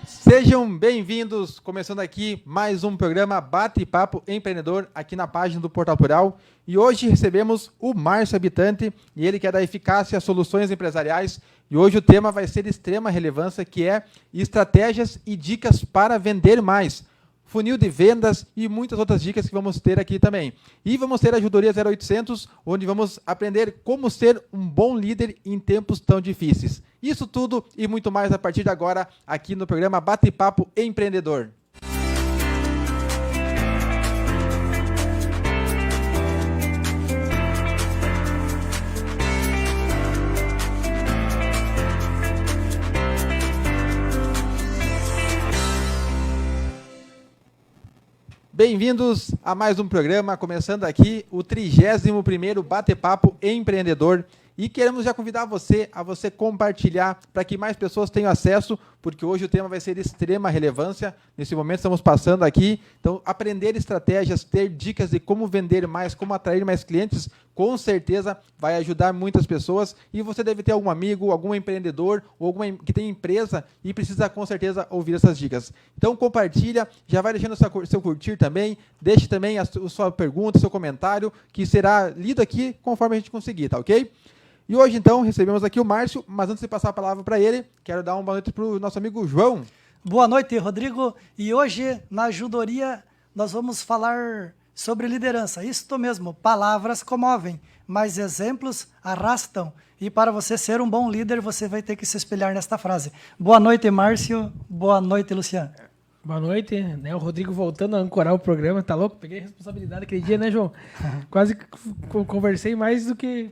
Sejam bem-vindos, começando aqui mais um programa Bate-Papo Empreendedor aqui na página do Portal Plural. E hoje recebemos o Márcio Habitante, e ele que é da Eficácia Soluções Empresariais. E hoje o tema vai ser de extrema relevância, que é estratégias e dicas para vender mais. Funil de vendas e muitas outras dicas que vamos ter aqui também. E vamos ter a Ajudoria 0800, onde vamos aprender como ser um bom líder em tempos tão difíceis. Isso tudo e muito mais a partir de agora, aqui no programa Bate-Papo Empreendedor. Bem-vindos a mais um programa, começando aqui o 31º Bate-Papo Empreendedor. E queremos já convidar a você compartilhar para que mais pessoas tenham acesso, porque hoje o tema vai ser de extrema relevância. Nesse momento estamos passando aqui. Então, aprender estratégias, ter dicas de como vender mais, como atrair mais clientes, com certeza vai ajudar muitas pessoas. E você deve ter algum amigo, algum empreendedor, ou alguma que tem empresa e precisa com certeza ouvir essas dicas. Então, compartilha, já vai deixando o seu curtir também, deixe também a sua pergunta, seu comentário, que será lido aqui conforme a gente conseguir, tá ok? E hoje, então, recebemos aqui o Márcio, mas antes de passar a palavra para ele, quero dar uma boa noite para o nosso amigo João. Boa noite, Rodrigo. E hoje, na Ajudoria, nós vamos falar sobre liderança. Isto mesmo, palavras comovem, mas exemplos arrastam. E para você ser um bom líder, você vai ter que se espelhar nesta frase. Boa noite, Márcio. Boa noite, Luciano. Boa noite, né? O Rodrigo voltando a ancorar o programa, tá louco? Peguei responsabilidade aquele dia, né, João? Quase conversei mais do que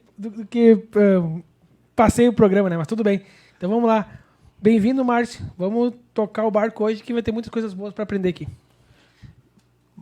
passei o programa, né? Mas tudo bem. Então vamos lá. Bem-vindo, Márcio. Vamos tocar o barco hoje, que vai ter muitas coisas boas para aprender aqui.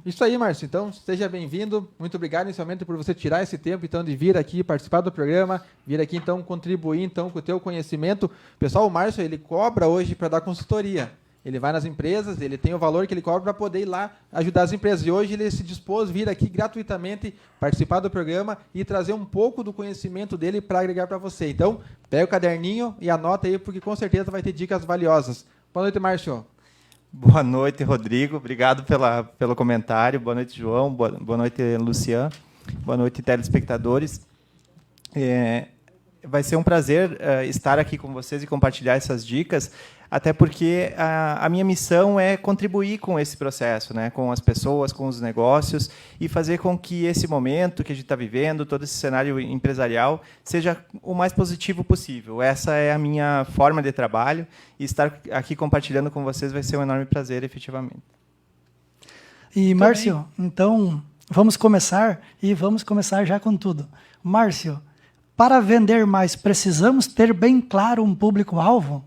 Isso aí, Márcio. Então, seja bem-vindo. Muito obrigado, inicialmente, por você tirar esse tempo, então, de vir aqui participar do programa, vir aqui, então, contribuir, então, com o teu conhecimento. Pessoal, o Márcio, ele cobra hoje para dar consultoria. Ele vai nas empresas, ele tem o valor que ele cobra para poder ir lá ajudar as empresas. E hoje ele se dispôs a vir aqui gratuitamente, participar do programa e trazer um pouco do conhecimento dele para agregar para você. Então, pega o caderninho e anota aí, porque com certeza vai ter dicas valiosas. Boa noite, Márcio. Boa noite, Rodrigo. Obrigado pelo comentário. Boa noite, João. Boa noite, Luciano. Boa noite, telespectadores. Vai ser um prazer estar aqui com vocês e compartilhar essas dicas, até porque a minha missão é contribuir com esse processo, né, com as pessoas, com os negócios, e fazer com que esse momento que a gente está vivendo, todo esse cenário empresarial, seja o mais positivo possível. Essa é a minha forma de trabalho, e estar aqui compartilhando com vocês vai ser um enorme prazer, efetivamente. E, Márcio, então, vamos começar já com tudo. Márcio, para vender mais, precisamos ter bem claro um público-alvo?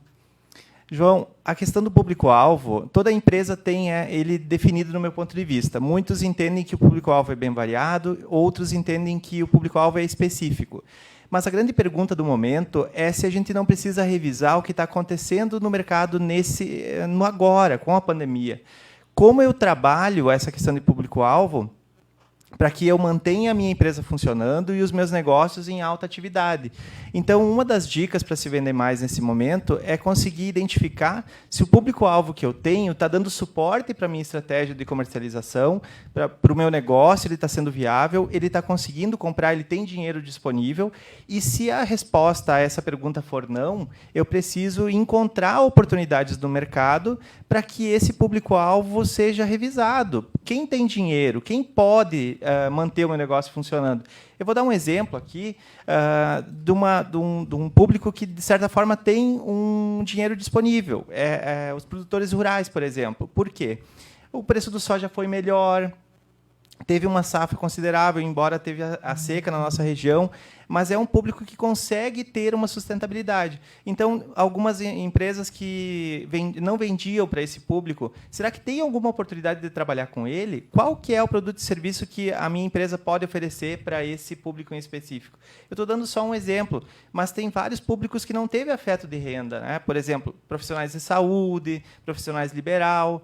João, a questão do público-alvo, toda empresa tem ele definido no meu ponto de vista. Muitos entendem que o público-alvo é bem variado, outros entendem que o público-alvo é específico. Mas a grande pergunta do momento é se a gente não precisa revisar o que está acontecendo no mercado no agora, com a pandemia. Como eu trabalho essa questão de público-alvo para que eu mantenha a minha empresa funcionando e os meus negócios em alta atividade. Então, uma das dicas para se vender mais nesse momento é conseguir identificar se o público-alvo que eu tenho está dando suporte para a minha estratégia de comercialização, para o meu negócio, ele está sendo viável, ele está conseguindo comprar, ele tem dinheiro disponível, e se a resposta a essa pergunta for não, eu preciso encontrar oportunidades no mercado para que esse público-alvo seja revisado. Quem tem dinheiro? Quem pode manter o meu negócio funcionando? Eu vou dar um exemplo aqui de um público que, de certa forma, tem um dinheiro disponível. Os produtores rurais, por exemplo. Por quê? O preço do soja foi melhor, teve uma safra considerável, embora teve a seca na nossa região, mas é um público que consegue ter uma sustentabilidade. Então, algumas empresas que não vendiam para esse público, será que tem alguma oportunidade de trabalhar com ele? Qual que é o produto e serviço que a minha empresa pode oferecer para esse público em específico? Eu estou dando só um exemplo, mas tem vários públicos que não teve afeto de renda, né? Por exemplo, profissionais de saúde, profissionais liberal,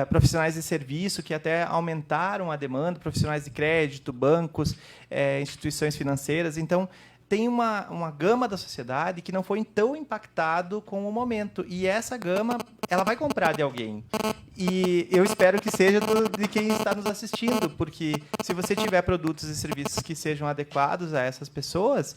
profissionais de serviço que até aumentaram a demanda, profissionais de crédito, bancos, instituições financeiras. Então, tem uma gama da sociedade que não foi tão impactado com o momento. E essa gama, ela vai comprar de alguém. E eu espero que seja de quem está nos assistindo, porque se você tiver produtos e serviços que sejam adequados a essas pessoas,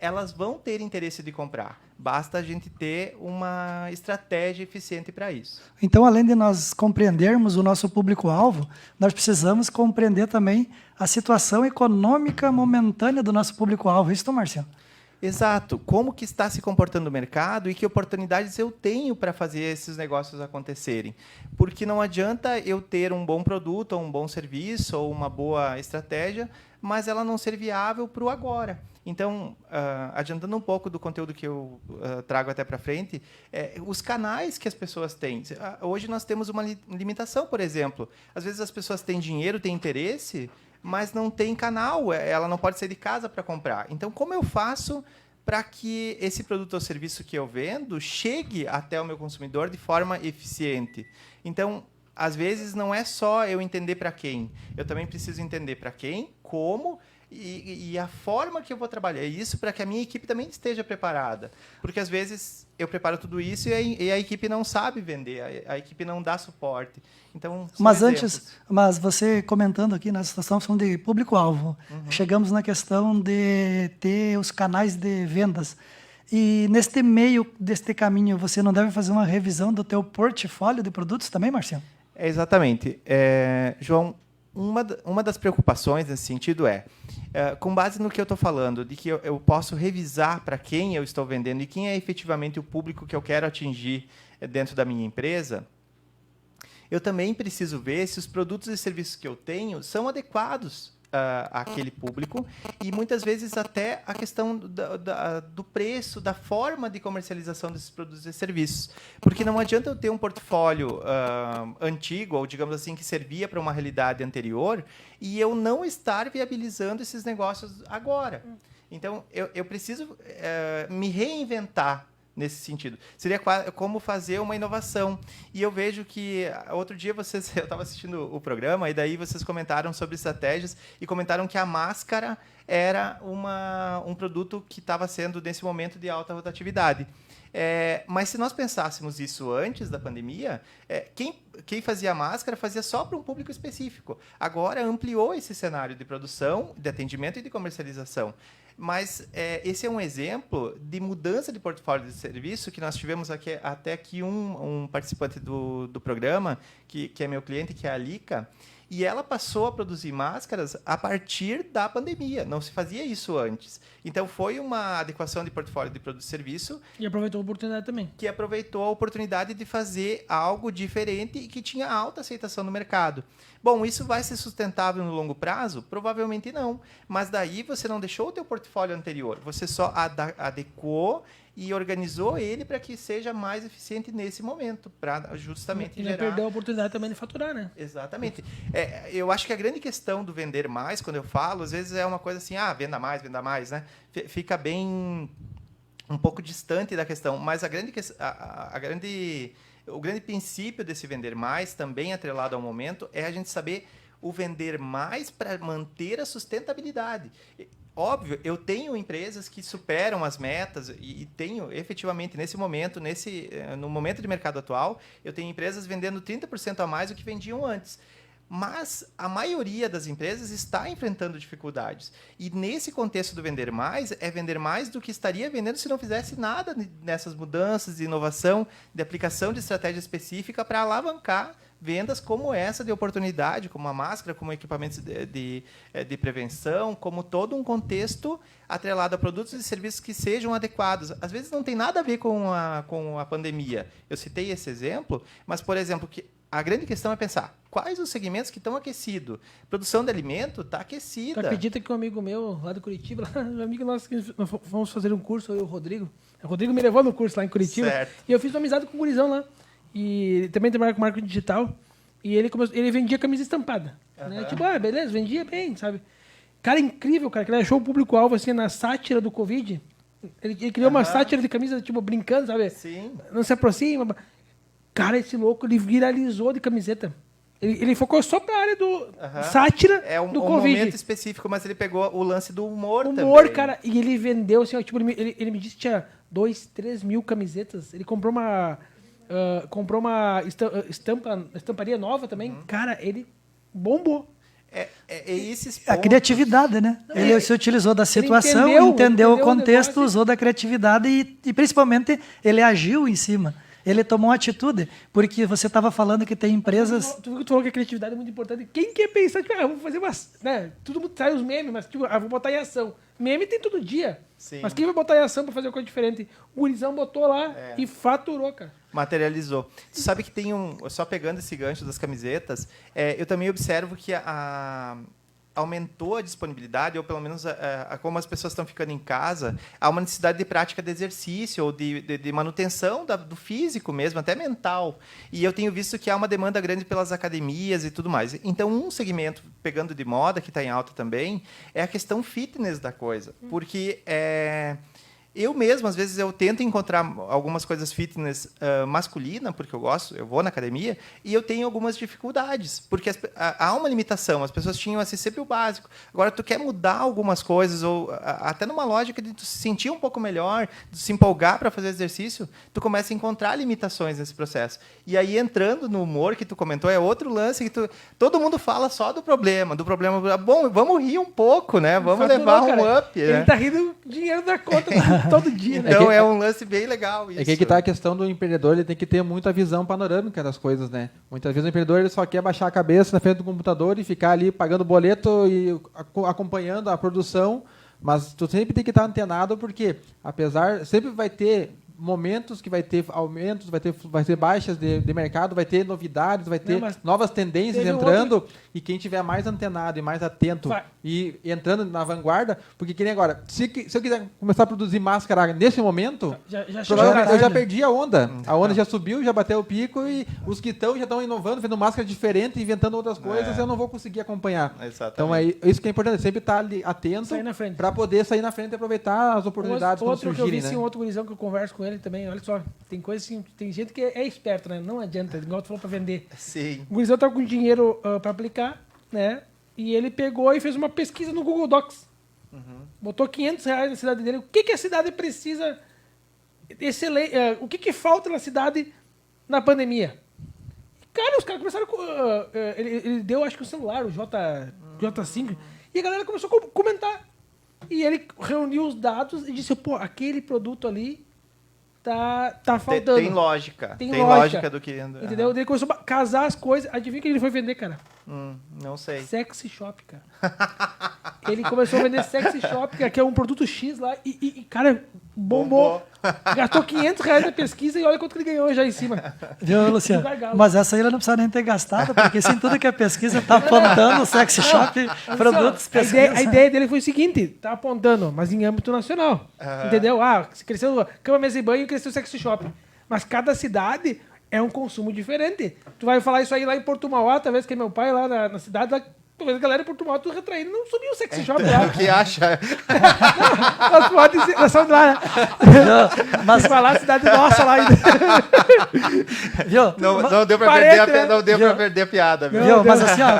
elas vão ter interesse de comprar. Basta a gente ter uma estratégia eficiente para isso. Então, além de nós compreendermos o nosso público-alvo, nós precisamos compreender também a situação econômica momentânea do nosso público-alvo. Isso, Marciano? Exato. Como que está se comportando o mercado e que oportunidades eu tenho para fazer esses negócios acontecerem. Porque não adianta eu ter um bom produto, ou um bom serviço, ou uma boa estratégia, mas ela não ser viável para o agora. Então, adiantando um pouco do conteúdo que eu trago até para frente, os canais que as pessoas têm. Hoje nós temos uma limitação, por exemplo. Às vezes as pessoas têm dinheiro, têm interesse, mas não tem canal, ela não pode sair de casa para comprar. Então, como eu faço para que esse produto ou serviço que eu vendo chegue até o meu consumidor de forma eficiente? Então, às vezes, não é só eu entender para quem. Eu também preciso entender para quem, como e a forma que eu vou trabalhar. Isso para que a minha equipe também esteja preparada. Porque, às vezes, eu preparo tudo isso e a equipe não sabe vender, a equipe não dá suporte. Então, mas você comentando aqui, nós estamos falando de público-alvo. Chegamos na questão de ter os canais de vendas. E neste meio deste caminho, você não deve fazer uma revisão do teu portfólio de produtos também, Marciano? Exatamente. João, uma das preocupações nesse sentido com base no que eu estou falando, de que eu posso revisar para quem eu estou vendendo e quem é efetivamente o público que eu quero atingir dentro da minha empresa, eu também preciso ver se os produtos e serviços que eu tenho são adequados àquele público e, muitas vezes, até a questão do preço, da forma de comercialização desses produtos e serviços. Porque não adianta eu ter um portfólio antigo, ou, digamos assim, que servia para uma realidade anterior, e eu não estar viabilizando esses negócios agora. Então, eu preciso me reinventar nesse sentido. Seria como fazer uma inovação. E eu vejo que, outro dia, eu estava assistindo o programa, e daí vocês comentaram sobre estratégias, e comentaram que a máscara era um produto que estava sendo, nesse momento, de alta rotatividade. Mas se nós pensássemos isso antes da pandemia, quem fazia máscara fazia só para um público específico. Agora ampliou esse cenário de produção, de atendimento e de comercialização. Mas esse é um exemplo de mudança de portfólio de serviço que nós tivemos até aqui um participante do programa, que é meu cliente, que é a Lica, e ela passou a produzir máscaras a partir da pandemia. Não se fazia isso antes. Então, foi uma adequação de portfólio de produto e serviço. E aproveitou a oportunidade também. Que aproveitou a oportunidade de fazer algo diferente e que tinha alta aceitação no mercado. Bom, isso vai ser sustentável no longo prazo? Provavelmente não. Mas daí você não deixou o teu portfólio anterior. Você só adequou e organizou ele para que seja mais eficiente nesse momento, para justamente gerar... E não perdeu a oportunidade também de faturar, né? Exatamente. Eu acho que a grande questão do vender mais, quando eu falo, às vezes é uma coisa assim, venda mais, né? Fica bem um pouco distante da questão, mas o grande princípio desse vender mais, também atrelado ao momento, é a gente saber o vender mais para manter a sustentabilidade. Óbvio, eu tenho empresas que superam as metas e tenho, efetivamente, nesse momento, no momento de mercado atual, eu tenho empresas vendendo 30% a mais do que vendiam antes. Mas a maioria das empresas está enfrentando dificuldades. E nesse contexto do vender mais, é vender mais do que estaria vendendo se não fizesse nada nessas mudanças de inovação, de aplicação de estratégia específica para alavancar vendas como essa de oportunidade, como a máscara, como equipamentos de prevenção, como todo um contexto atrelado a produtos e serviços que sejam adequados. Às vezes não tem nada a ver com a pandemia. Eu citei esse exemplo, mas, por exemplo, a grande questão é pensar quais os segmentos que estão aquecidos. Produção de alimento está aquecida. Tu acredita que um amigo meu, lá de Curitiba, um amigo nosso, que nós fomos fazer um curso, eu e o Rodrigo. O Rodrigo me levou no curso lá em Curitiba. Certo. E eu fiz uma amizade com o gurizão lá. E também trabalha com marketing digital. E ele vendia camisa estampada. Né? Tipo, beleza, vendia bem, sabe? Cara, incrível, cara. Que ele achou o público-alvo, assim, na sátira do Covid. Ele criou uma sátira de camisa, tipo, brincando, sabe? Sim. Não se aproxima. Cara, esse louco, ele viralizou de camiseta. Ele focou só pra área do sátira É um do Covid. momento específico, mas ele pegou o lance do humor também. Cara, e ele vendeu, assim, ó, tipo, ele me disse que tinha 2, 3 mil camisetas. Ele comprou uma estamparia nova também. Cara, ele bombou. Esses A pontos. criatividade, né? Ele se utilizou da situação, entendeu o contexto, negócio. usou da criatividade e principalmente ele agiu em cima. Ele tomou uma atitude, porque você estava falando que tem empresas... Tu falou que a criatividade é muito importante. Quem quer pensar, tipo, vou fazer umas... Né? Todo mundo sai os memes, mas tipo, vou botar em ação. Meme tem todo dia. Sim. Mas quem vai botar em ação pra fazer uma coisa diferente? O Gurizão botou lá e faturou, cara. Materializou. Tu sabe que tem só pegando esse gancho das camisetas, eu também observo que aumentou a disponibilidade, ou pelo menos como as pessoas estão ficando em casa, há uma necessidade de prática de exercício, ou de manutenção do físico mesmo, até mental. E eu tenho visto que há uma demanda grande pelas academias e tudo mais. Então, um segmento, pegando de moda, que está em alta também, é a questão fitness da coisa. Porque eu mesmo, às vezes, eu tento encontrar algumas coisas fitness masculina, porque eu vou na academia, e eu tenho algumas dificuldades, porque há uma limitação, as pessoas tinham assim, sempre o básico. Agora, tu quer mudar algumas coisas, ou até numa lógica de tu se sentir um pouco melhor, de se empolgar para fazer exercício, tu começa a encontrar limitações nesse processo. E aí, entrando no humor que tu comentou, é outro lance que todo mundo fala só do problema. Bom, vamos rir um pouco, né? Vamos levar um up. Ele né? tá rindo dinheiro da conta todo dia, né? Então, é um lance bem legal isso. É que aí que tá a questão do empreendedor, ele tem que ter muita visão panorâmica das coisas, né? Muitas vezes o empreendedor ele só quer baixar a cabeça na frente do computador e ficar ali pagando boleto e acompanhando a produção, mas tu sempre tem que estar antenado, porque sempre vai ter momentos que vai ter aumentos, vai ter baixas de mercado, vai ter novidades, vai ter novas tendências entrando, e quem tiver mais antenado e mais atento e entrando na vanguarda, porque que nem agora, se eu quiser começar a produzir máscara nesse momento, provavelmente eu já perdi a onda. A onda já subiu, já bateu o pico, e os que já estão inovando, fazendo máscara diferente, inventando outras coisas, eu não vou conseguir acompanhar. Exatamente. Então isso que é importante, sempre estar ali atento para poder sair na frente e aproveitar as oportunidades quando surgirem. Outro que eu vi, um outro gurizão que eu converso com ele também, olha só, tem coisa assim, tem gente que é esperto, né? Não adianta, igual tu falou, pra vender. Sim. O gurizão tava com dinheiro pra aplicar, né? E ele pegou e fez uma pesquisa no Google Docs. Botou R$500 na cidade dele. O que a cidade precisa? O que falta na cidade na pandemia? Cara, os caras começaram... ele deu, acho que o celular, o J5, e a galera começou a comentar. E ele reuniu os dados e disse, pô, aquele produto ali tá faltando. Tem lógica. Tem lógica do que... Entendeu? Ele começou a casar as coisas. Adivinha o que ele foi vender, cara? Não sei. Sexy Shop, cara. Ele começou a vender Sexy Shop, que é um produto X lá, e cara, bombou. Gastou R$500 na pesquisa e olha quanto que ele ganhou já em cima. Viu, Luciano? Mas essa aí ele não precisa nem ter gastado, porque assim, tudo que a pesquisa tá apontando, o Sexy Shop, produtos, pesquisa. A ideia dele foi o seguinte, tá apontando, mas em âmbito nacional. Entendeu? Cresceu cama, mesa e banho, cresceu Sexy Shop. Mas cada cidade é um consumo diferente. Tu vai falar isso aí lá em Porto Mauá, talvez que é meu pai lá na cidade, lá, talvez a galera em Porto Mauá tudo retraindo, não subiu o Sexy Shop lá. O que acha? Nós somos de lá, né? Mas falar a cidade nossa lá ainda. Não deu pra perder a piada. Viu? Mas assim, ó,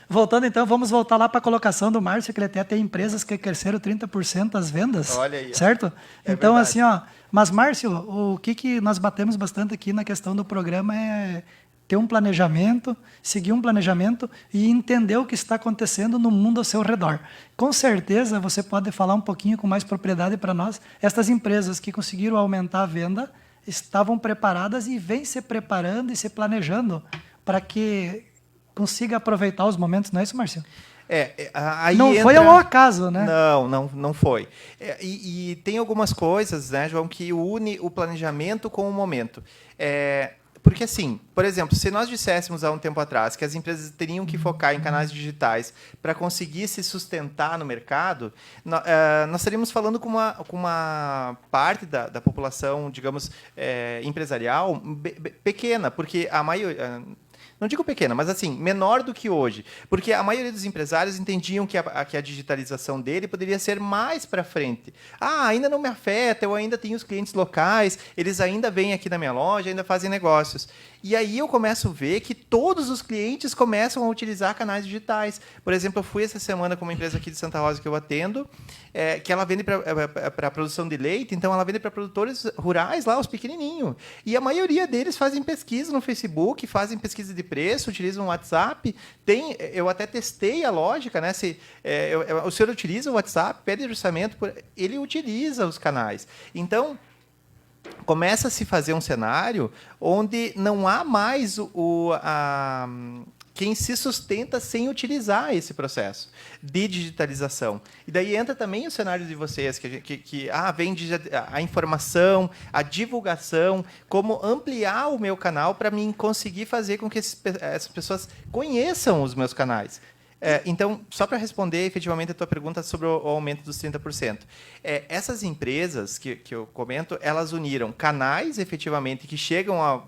voltando então, vamos voltar lá para a colocação do Márcio, que ele até tem empresas que cresceram 30% as vendas. Olha aí. Certo? Então, verdade. assim, ó, mas Márcio, o que nós batemos bastante aqui na questão do programa é ter um planejamento, seguir um planejamento e entender o que está acontecendo no mundo ao seu redor. Com certeza, você pode falar um pouquinho com mais propriedade para nós. Estas empresas que conseguiram aumentar a venda estavam preparadas e vêm se preparando e se planejando para que consiga aproveitar os momentos. Não é isso, Marcinho? Aí não foi ao acaso, né? Não foi. E tem algumas coisas, né, João, que une o planejamento com o momento. Porque, assim, por exemplo, se nós disséssemos há um tempo atrás que as empresas teriam que focar em canais digitais para conseguir se sustentar no mercado, nós estaríamos falando com uma parte da população, digamos, empresarial pequena, porque a maioria... não digo pequena, mas assim, menor do que hoje. Porque a maioria dos empresários entendiam que a digitalização dele poderia ser mais para frente. Ainda não me afeta, eu ainda tenho os clientes locais, eles ainda vêm aqui na minha loja, ainda fazem negócios. E aí eu começo a ver que todos os clientes começam a utilizar canais digitais. Por exemplo, eu fui essa semana com uma empresa aqui de Santa Rosa que eu atendo, que ela vende para a produção de leite, então ela vende para produtores rurais lá, os pequenininhos. E a maioria deles fazem pesquisa no Facebook, fazem pesquisa de preço, utilizam o WhatsApp. Eu até testei a lógica, né? O senhor utiliza o WhatsApp, pede orçamento, ele utiliza os canais. Então, começa a se fazer um cenário onde não há mais quem se sustenta sem utilizar esse processo de digitalização. E daí entra também o cenário de vocês, que vem a informação, a divulgação, como ampliar o meu canal para mim conseguir fazer com que essas pessoas conheçam os meus canais. Então, só para responder efetivamente a tua pergunta sobre o aumento dos 30%. Essas empresas que eu comento, elas uniram canais, efetivamente, que chegam a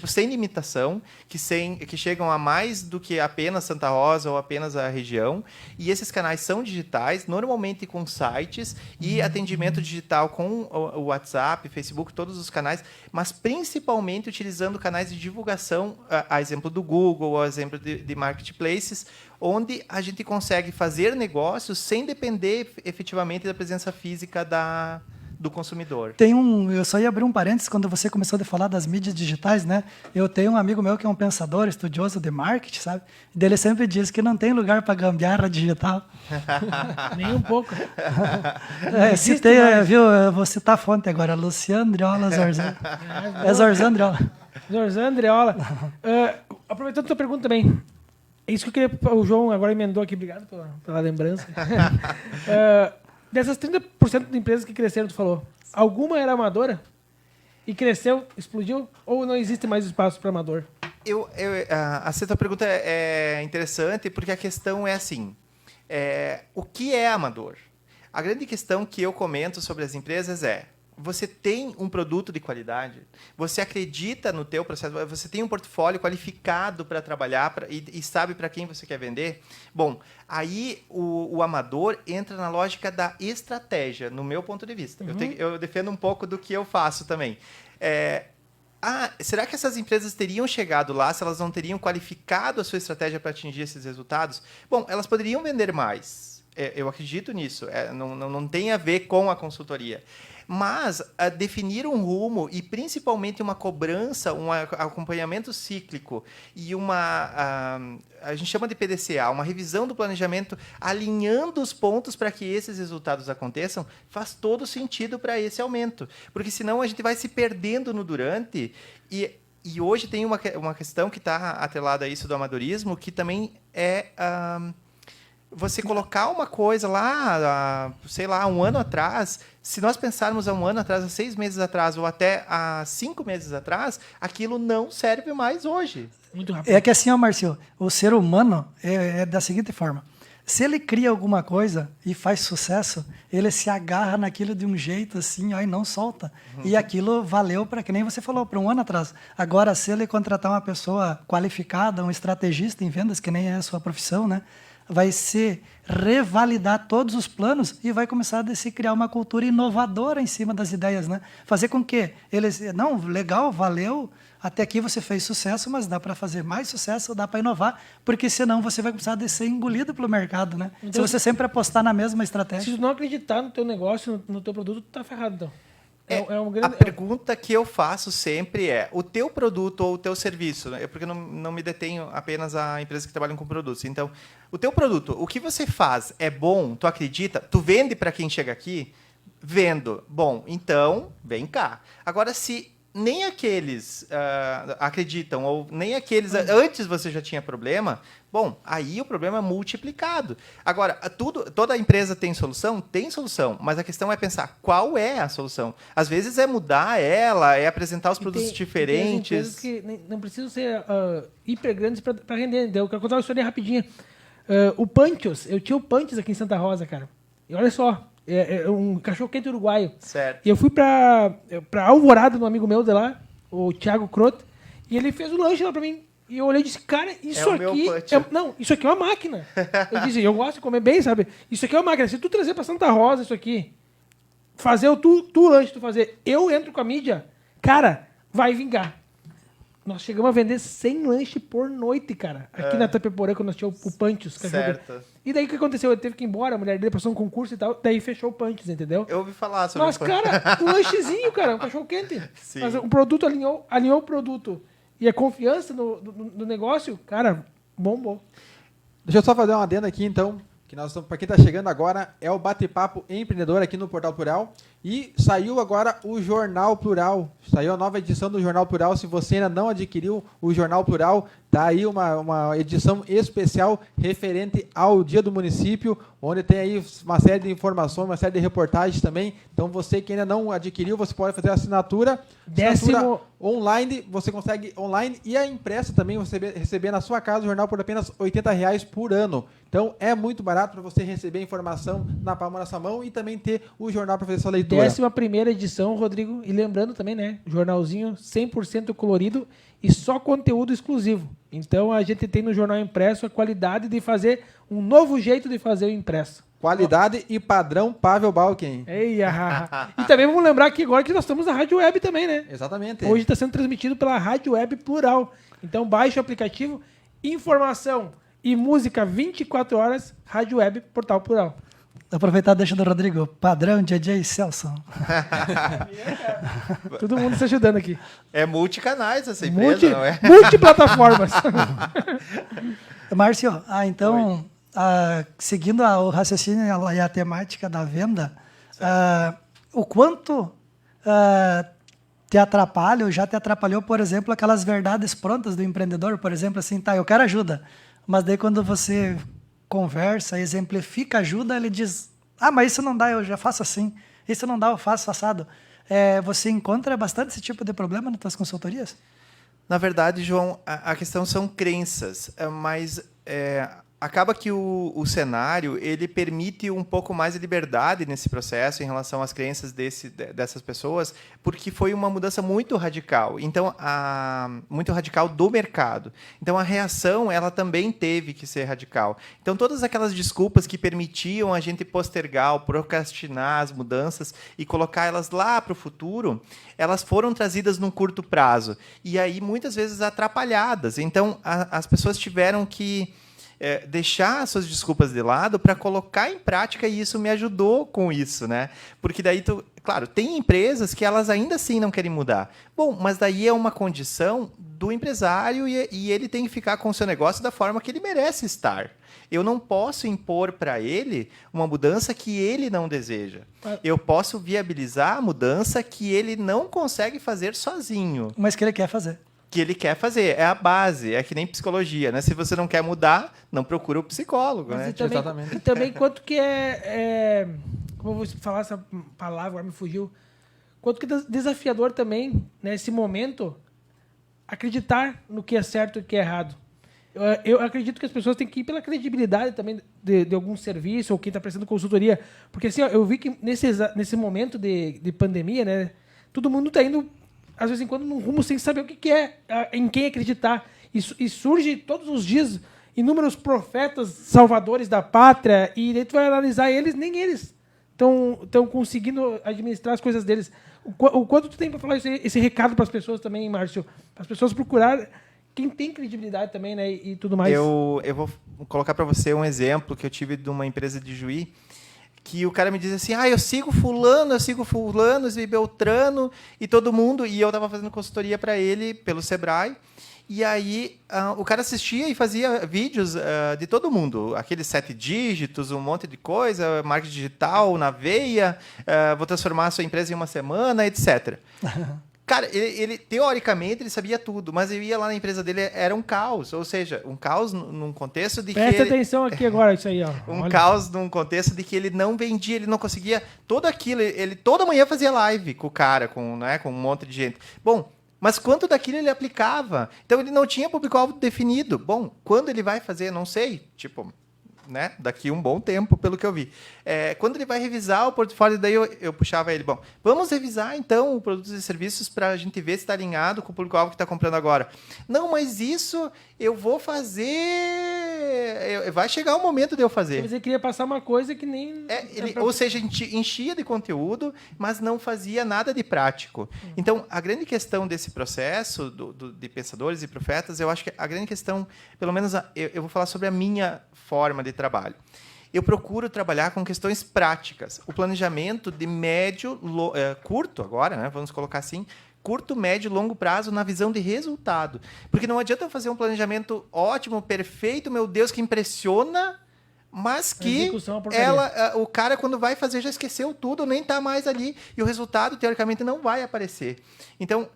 sem limitação, que chegam a mais do que apenas Santa Rosa ou apenas a região. E esses canais são digitais, normalmente com sites e atendimento digital com o WhatsApp, Facebook, todos os canais, mas principalmente utilizando canais de divulgação, a exemplo do Google, a exemplo de marketplaces, onde a gente consegue fazer negócios sem depender efetivamente da presença física do consumidor. Eu só ia abrir um parênteses quando você começou a falar das mídias digitais, né? Eu tenho um amigo meu que é um pensador, estudioso de marketing, sabe? E ele sempre diz que não tem lugar para gambiarra digital. Nem um pouco. Viu? Eu vou citar a fonte agora, Luciano Andriola Zorzan. Zorzan Andriola. Zorzan Andriola. Aproveitando a tua pergunta também, é isso que eu queria... O João agora emendou aqui, obrigado pela lembrança. Dessas 30% de empresas que cresceram, tu falou, alguma era amadora? E cresceu, explodiu? Ou não existe mais espaço para amador? A tua pergunta é interessante, porque a questão é assim, o que é amador? A grande questão que eu comento sobre as empresas você tem um produto de qualidade, você acredita no teu processo, você tem um portfólio qualificado para trabalhar e sabe para quem você quer vender? Bom, aí o amador entra na lógica da estratégia, no meu ponto de vista. Uhum. Eu defendo um pouco do que eu faço também. Será que essas empresas teriam chegado lá se elas não teriam qualificado a sua estratégia para atingir esses resultados? Bom, elas poderiam vender mais. Eu acredito nisso. Não tem a ver com a consultoria. Mas definir um rumo e principalmente uma cobrança, um acompanhamento cíclico e a gente chama de PDCA, uma revisão do planejamento, alinhando os pontos para que esses resultados aconteçam, faz todo sentido para esse aumento. Porque senão a gente vai se perdendo no durante e hoje tem uma questão que está atrelada a isso do amadorismo, que também você colocar uma coisa lá, sei lá, um ano atrás, se nós pensarmos há um ano atrás, há 6 meses atrás, ou até há 5 meses atrás, aquilo não serve mais hoje. Muito rápido. É que assim, Márcio, o ser humano é da seguinte forma. Se ele cria alguma coisa e faz sucesso, ele se agarra naquilo de um jeito assim, e não solta. Uhum. E aquilo valeu para, que nem você falou, para um ano atrás. Agora, se ele contratar uma pessoa qualificada, um estrategista em vendas, que nem é a sua profissão, né? Vai ser revalidar todos os planos e vai começar a se criar uma cultura inovadora em cima das ideias, né? Fazer com que eles... Não, legal, valeu, até aqui você fez sucesso, mas dá para fazer mais sucesso, dá para inovar, porque senão você vai começar a ser engolido pelo mercado, né? Então, se você sempre apostar na mesma estratégia. Se tu não acreditar no teu negócio, no teu produto, tu tá ferrado, então. A pergunta que eu faço sempre é, o teu produto ou o teu serviço, né? Porque eu não me detenho apenas a empresas que trabalham com produtos. Então, o teu produto, o que você faz é bom, tu acredita, tu vende para quem chega aqui? Vendo. Bom, então, vem cá. Agora, se nem aqueles acreditam, ou nem aqueles... Antes você já tinha problema, bom, aí o problema é multiplicado. Agora, toda empresa tem solução? Tem solução, mas a questão é pensar qual é a solução. Às vezes é mudar ela, é apresentar os produtos diferentes. Tem empresas que nem precisam ser hiper grandes para render. Eu quero contar uma história rapidinha. O Panchos, eu tinha o Panchos aqui em Santa Rosa, cara. E olha só, é um cachorro-quente uruguaio. Certo. E eu fui para Alvorada, de um amigo meu de lá, o Thiago Croto, e ele fez o lanche lá para mim. E eu olhei e disse, cara, isso o meu aqui... punch. Não, isso aqui é uma máquina. Eu disse, eu gosto de comer bem, sabe? Isso aqui é uma máquina. Se tu trazer pra Santa Rosa isso aqui, fazer tu antes de tu fazer, eu entro com a mídia, cara, vai vingar. Nós chegamos a vender 100 lanches por noite, cara. Aqui na Tapeporã, quando nós tínhamos o Panchos. Certo. E daí o que aconteceu? Ele teve que ir embora, a mulher dele passou um concurso e tal, daí fechou o Panchos, entendeu? Eu ouvi falar sobre Mas, isso. cara, um lanchezinho, cara, um cachorro quente. Sim. Mas o produto alinhou o produto. E a confiança no negócio, cara, bombou. Deixa eu só fazer uma adenda aqui, então, que nós estamos, para quem está chegando agora, é o Bate-Papo Empreendedor aqui no Portal Plural. E saiu agora o Jornal Plural. Saiu a nova edição do Jornal Plural. Se você ainda não adquiriu o Jornal Plural, tá aí uma edição especial referente ao Dia do Município, onde tem aí uma série de informações, uma série de reportagens também. Então, você que ainda não adquiriu, você pode fazer a assinatura. Assinatura online, você consegue online e a impressa também, você receber na sua casa o jornal por apenas R$80 por ano. Então, é muito barato para você receber informação na palma da sua mão e também ter o jornal para fazer sua leitura. 11ª edição, Rodrigo. E lembrando também, né? Jornalzinho 100% colorido e só conteúdo exclusivo. Então, a gente tem no jornal impresso a qualidade de fazer um novo jeito de fazer o impresso. Qualidade e padrão Pavel Balken. E também vamos lembrar que agora que nós estamos na Rádio Web também, né? Exatamente. Hoje está sendo transmitido pela Rádio Web Plural. Então, baixe o aplicativo, informação e música 24 horas, Rádio Web Portal Plural. Aproveitar a deixa do Rodrigo. Padrão DJ Celso. Todo mundo se ajudando aqui. É multicanais essa empresa, não é? Multiplataformas. Márcio, então, seguindo o raciocínio e a temática da venda, o quanto te atrapalha ou já te atrapalhou, por exemplo, aquelas verdades prontas do empreendedor? Por exemplo, assim, tá, eu quero ajuda, mas daí quando você conversa, exemplifica ajuda, ele diz, mas isso não dá, eu já faço assim, isso não dá, eu faço assado. Você encontra bastante esse tipo de problema nas tuas consultorias? Na verdade, João, a questão são crenças, mas acaba que o cenário ele permite um pouco mais de liberdade nesse processo em relação às crenças dessas pessoas, porque foi uma mudança muito radical. Então, muito radical do mercado. Então, a reação ela também teve que ser radical. Então, todas aquelas desculpas que permitiam a gente postergar ou procrastinar as mudanças e colocar elas lá para o futuro, elas foram trazidas num curto prazo. E aí, muitas vezes, atrapalhadas. Então, as pessoas tiveram que deixar as suas desculpas de lado para colocar em prática, e isso me ajudou com isso, né? Porque daí, claro, tem empresas que elas ainda assim não querem mudar. Bom, mas daí é uma condição do empresário e ele tem que ficar com o seu negócio da forma que ele merece estar. Eu não posso impor para ele uma mudança que ele não deseja. Eu posso viabilizar a mudança que ele não consegue fazer sozinho. Mas que ele quer fazer. Que ele quer fazer. É a base. É que nem psicologia, né? Se você não quer mudar, não procura o psicólogo, né? Exatamente. E também quanto que como eu vou falar essa palavra, agora me fugiu. Quanto que é desafiador também, nesse momento, acreditar no que é certo e o que é errado. Eu acredito que as pessoas têm que ir pela credibilidade também de algum serviço ou quem está prestando consultoria. Porque assim, eu vi que nesse momento de pandemia, né, todo mundo está indo, às vezes em quando, num rumo sem saber o que é, em quem acreditar. E surge todos os dias inúmeros profetas salvadores da pátria, e daí tu vai analisar eles, nem eles estão conseguindo administrar as coisas deles. O quanto tu tem para falar esse recado para as pessoas também, Márcio? Para as pessoas procurarem quem tem credibilidade também, né, e tudo mais. Eu vou colocar para você um exemplo que eu tive de uma empresa de Juí, que o cara me diz assim, eu sigo fulano, e Beltrano, e todo mundo, e eu estava fazendo consultoria para ele pelo Sebrae, e aí o cara assistia e fazia vídeos de todo mundo, aqueles 7 dígitos, um monte de coisa, marketing digital na veia, vou transformar a sua empresa em uma semana, etc. Cara, ele teoricamente ele sabia tudo, mas eu ia lá na empresa dele, era um caos, ou seja, um caos num contexto de Presta atenção aqui agora, isso aí, ó. Caos num contexto de que ele não vendia, ele não conseguia tudo aquilo, ele toda manhã fazia live com o cara, com um monte de gente. Bom, mas quanto daquilo ele aplicava? Então ele não tinha público-alvo definido. Bom, quando ele vai fazer, não sei, né, daqui um bom tempo, pelo que eu vi. Quando ele vai revisar o portfólio, daí eu puxava ele, bom, vamos revisar, então, o produtos e serviços para a gente ver se está alinhado com o público-alvo que está comprando agora. Não, mas isso eu vou fazer... Vai chegar o momento de eu fazer. Você queria passar uma coisa que nem... Ou seja, enchia de conteúdo, mas não fazia nada de prático. Então, a grande questão desse processo de pensadores e profetas, eu acho que a grande questão, pelo menos eu vou falar sobre a minha forma de trabalho. Eu procuro trabalhar com questões práticas. O planejamento de médio, curto agora, né, vamos colocar assim, curto, médio e longo prazo na visão de resultado. Porque não adianta eu fazer um planejamento ótimo, perfeito, meu Deus, que impressiona, mas que o cara, quando vai fazer, já esqueceu tudo, nem está mais ali, e o resultado, teoricamente, não vai aparecer. Então,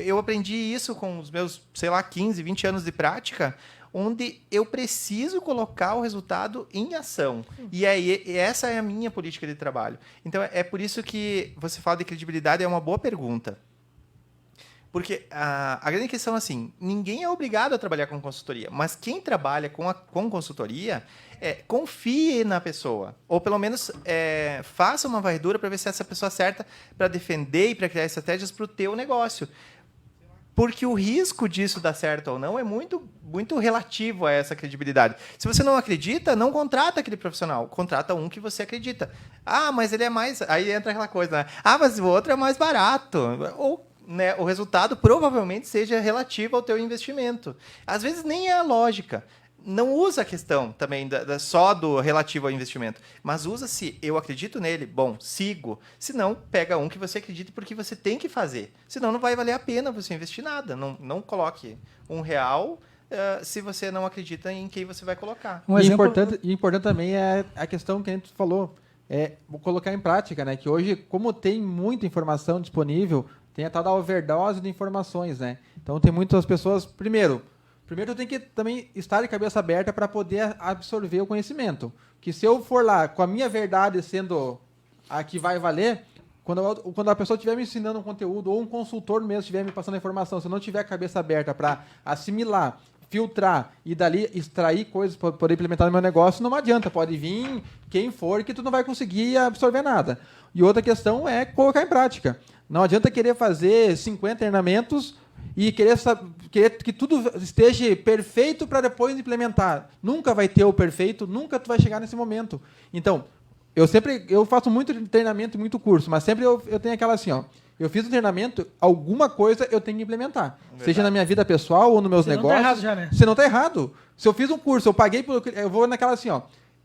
eu aprendi isso com os meus, 15, 20 anos de prática, onde eu preciso colocar o resultado em ação. E essa é a minha política de trabalho. Então, é por isso que você fala de credibilidade, é uma boa pergunta. Porque a grande questão é assim, ninguém é obrigado a trabalhar com consultoria, mas quem trabalha com consultoria, confie na pessoa. Ou, pelo menos, faça uma varredura para ver se essa pessoa acerta para defender e para criar estratégias para o teu negócio. Porque o risco disso dar certo ou não é muito, muito relativo a essa credibilidade. Se você não acredita, não contrata aquele profissional. Contrata um que você acredita. Ah, mas ele é mais... Aí entra aquela coisa, né? Ah, mas o outro é mais barato. Ou, né, o resultado provavelmente seja relativo ao teu investimento. Às vezes nem é a lógica. Não usa a questão também só do relativo ao investimento, mas usa se eu acredito nele, bom, sigo. Se não, pega um que você acredite porque você tem que fazer. Senão não vai valer a pena você investir nada. Não coloque R$1 se você não acredita em quem você vai colocar. Importante também é a questão que a gente falou, colocar em prática, né? Que hoje, como tem muita informação disponível, tem a tal da overdose de informações, né? Então tem muitas pessoas, primeiro eu tenho que também estar de cabeça aberta para poder absorver o conhecimento. Que se eu for lá com a minha verdade sendo a que vai valer, quando a pessoa estiver me ensinando um conteúdo ou um consultor mesmo estiver me passando a informação, se eu não tiver a cabeça aberta para assimilar, filtrar e dali extrair coisas para poder implementar no meu negócio, não adianta. Pode vir quem for que tu não vai conseguir absorver nada. E outra questão é colocar em prática. Não adianta querer fazer 50 treinamentos e querer que tudo esteja perfeito para depois implementar. Nunca vai ter o perfeito, nunca tu vai chegar nesse momento. Então, eu faço muito treinamento e muito curso, mas sempre eu tenho aquela assim, ó, eu fiz um treinamento, alguma coisa eu tenho que implementar. Verdade. Seja na minha vida pessoal ou nos meus negócios. Não tá errado já, né? Você não tá errado. Se eu fiz um curso, eu vou naquela assim, ó,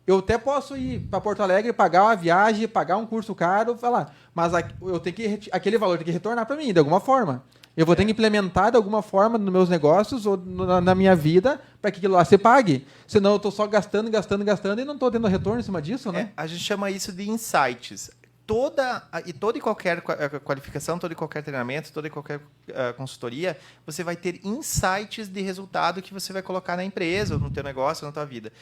eu até posso ir para Porto Alegre, pagar uma viagem, pagar um curso caro, falar, mas eu tenho que aquele valor tem que retornar para mim de alguma forma. Eu vou ter que implementar de alguma forma nos meus negócios ou na minha vida para que aquilo lá se pague. Senão eu estou só gastando e não estou tendo retorno em cima disso, né? A gente chama isso de insights. Toda e qualquer qualificação, todo e qualquer treinamento, toda e qualquer consultoria, você vai ter insights de resultado que você vai colocar na empresa, ou no teu negócio, ou na tua vida.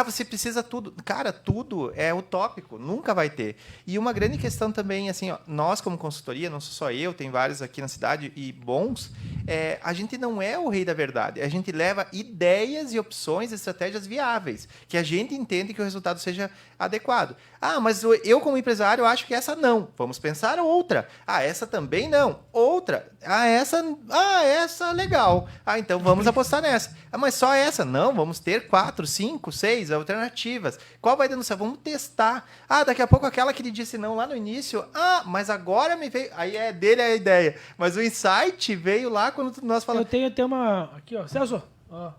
Você precisa tudo. Cara, tudo é utópico, nunca vai ter. E uma grande questão também, assim, ó, nós como consultoria, não sou só eu, tem vários aqui na cidade e bons, a gente não é o rei da verdade. A gente leva ideias e opções, estratégias viáveis, que a gente entende que o resultado seja adequado. Mas eu como empresário acho que essa não. Vamos pensar outra. Essa também não. Outra. Essa legal. Então vamos apostar nessa. Mas só essa? Não, vamos ter 4, 5, 6 alternativas. Qual vai dando certo? Vamos testar. Daqui a pouco aquela que ele disse não lá no início. Mas agora me veio... Aí é dele a ideia. Mas o insight veio lá quando nós falamos... Eu tenho uma... Aqui, ó. Celso. Ó.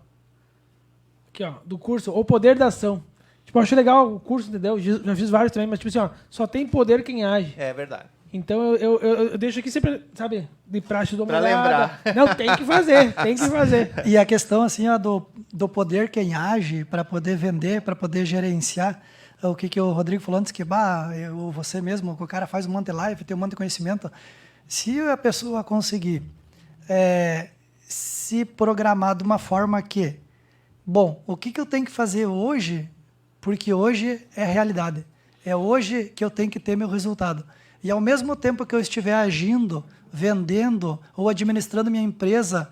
Aqui, ó. Do curso O Poder da Ação. Tipo, eu achei legal o curso, entendeu? Já fiz vários também, mas tipo assim, ó, só tem poder quem age. É verdade. Então eu deixo aqui sempre, sabe, de praxe do pra lembrar. Não, tem que fazer. E a questão, assim, ó, do poder quem age, para poder vender, para poder gerenciar, o que o Rodrigo falou antes, que você mesmo, o cara faz um monte de live, tem um monte de conhecimento. Se a pessoa conseguir se programar de uma forma que, bom, o que eu tenho que fazer hoje, porque hoje é a realidade. É hoje que eu tenho que ter meu resultado. E ao mesmo tempo que eu estiver agindo, vendendo ou administrando minha empresa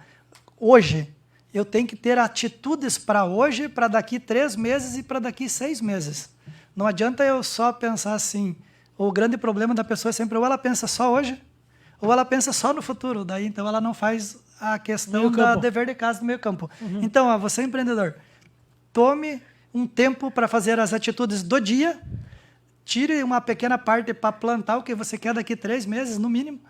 hoje, eu tenho que ter atitudes para hoje, para daqui 3 meses e para daqui 6 meses. Não adianta eu só pensar assim. O grande problema da pessoa é sempre ou ela pensa só hoje, ou ela pensa só no futuro. Daí, então, ela não faz a questão da dever de casa do meio campo. Então, você empreendedor, tome um tempo para fazer as atitudes do dia, tire uma pequena parte para plantar o que você quer daqui 3 meses, no mínimo,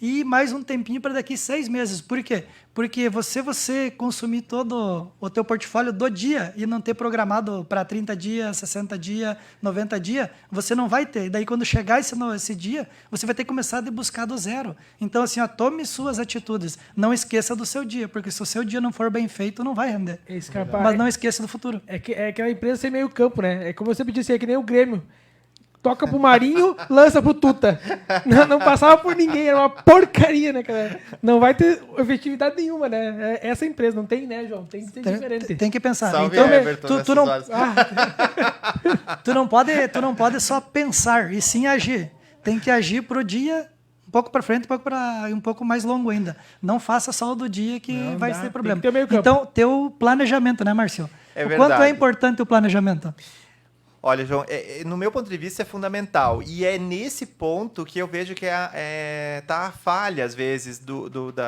e mais um tempinho para daqui 6 meses. Por quê? Porque você consumir todo o teu portfólio do dia e não ter programado para 30 dias, 60 dias, 90 dias, você não vai ter. E daí, quando chegar esse dia, você vai ter que começar a buscar do zero. Então, assim, tome suas atitudes. Não esqueça do seu dia, porque se o seu dia não for bem feito, não vai render. Mas não esqueça do futuro. É aquela empresa sem meio campo, né? É como eu sempre disse, é que nem o Grêmio. Toca pro Marinho, lança pro Tuta. Não passava por ninguém, era uma porcaria, né, cara? Não vai ter efetividade nenhuma, né? É essa empresa, não tem, né, João? Tem que ser diferente. Tem que pensar. Salve, então, Everton, tu não pode só pensar, e sim agir. Tem que agir pro dia, um pouco para frente, um pouco mais longo ainda. Não faça só o do dia que não vai ter problema. Ter meio campo. Então, teu planejamento, né, Márcio? É o quanto é importante o planejamento? Olha, João, no meu ponto de vista é fundamental. E é nesse ponto que eu vejo que tá a falha, às vezes,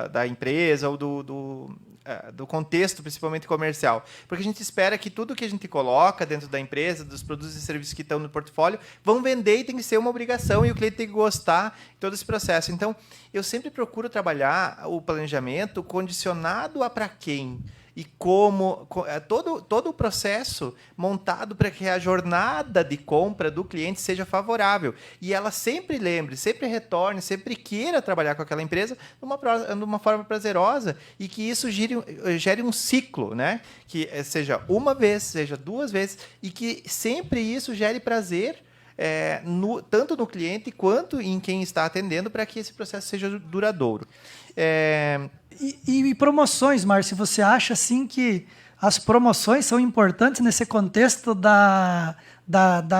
da empresa ou do contexto, principalmente comercial. Porque a gente espera que tudo que a gente coloca dentro da empresa, dos produtos e serviços que estão no portfólio, vão vender e tem que ser uma obrigação e o cliente tem que gostar de todo esse processo. Então, eu sempre procuro trabalhar o planejamento condicionado a para quem. E como todo o processo montado para que a jornada de compra do cliente seja favorável. E ela sempre lembre, sempre retorne, sempre queira trabalhar com aquela empresa de uma forma prazerosa e que isso gere um ciclo, né? Que seja uma vez, seja 2 vezes, e que sempre isso gere prazer tanto no cliente quanto em quem está atendendo para que esse processo seja duradouro. E promoções, Márcio, você acha assim que as promoções são importantes nesse contexto da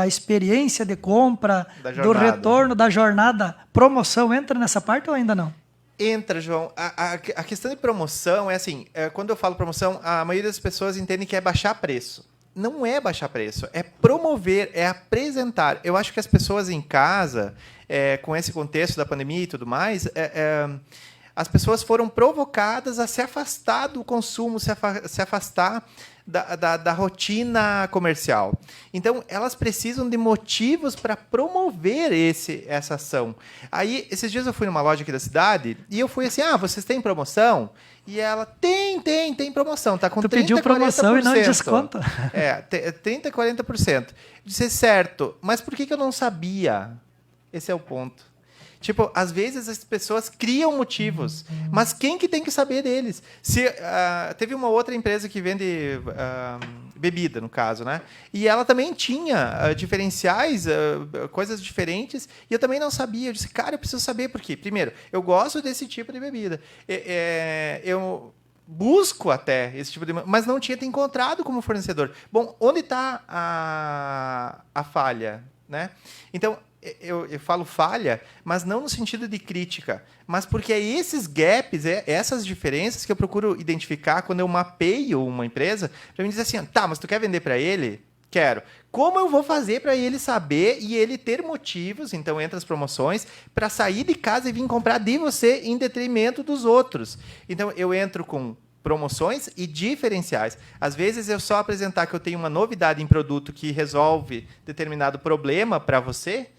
experiência de compra, do retorno, da jornada? Promoção entra nessa parte ou ainda não? Entra, João. A questão de promoção é assim, quando eu falo promoção, a maioria das pessoas entende que é baixar preço. Não é baixar preço, é promover, é apresentar. Eu acho que as pessoas em casa, com esse contexto da pandemia e tudo mais, as pessoas foram provocadas a se afastar do consumo, se afastar da rotina comercial. Então, elas precisam de motivos para promover essa ação. Aí, esses dias eu fui numa loja aqui da cidade e eu fui assim, vocês têm promoção? E ela, tem promoção, tá com 30%, 40%. Tu pediu promoção e não desconto. 30%, 40%. Eu disse, certo, mas por que eu não sabia? Esse é o ponto. Tipo, às vezes as pessoas criam motivos, mas quem que tem que saber deles? Teve uma outra empresa que vende bebida, no caso, né? E ela também tinha diferenciais, coisas diferentes, e eu também não sabia. Eu disse, cara, eu preciso saber por quê. Primeiro, eu gosto desse tipo de bebida. Eu busco até esse tipo de... Mas não tinha te encontrado como fornecedor. Bom, onde está a falha, né? Então, eu falo falha, mas não no sentido de crítica, mas porque é esses gaps, essas diferenças que eu procuro identificar quando eu mapeio uma empresa, para me dizer assim, tá, mas tu quer vender para ele? Quero. Como eu vou fazer para ele saber e ele ter motivos, então entra as promoções, para sair de casa e vir comprar de você em detrimento dos outros? Então, eu entro com promoções e diferenciais. Às vezes, eu só apresentar que eu tenho uma novidade em produto que resolve determinado problema para você.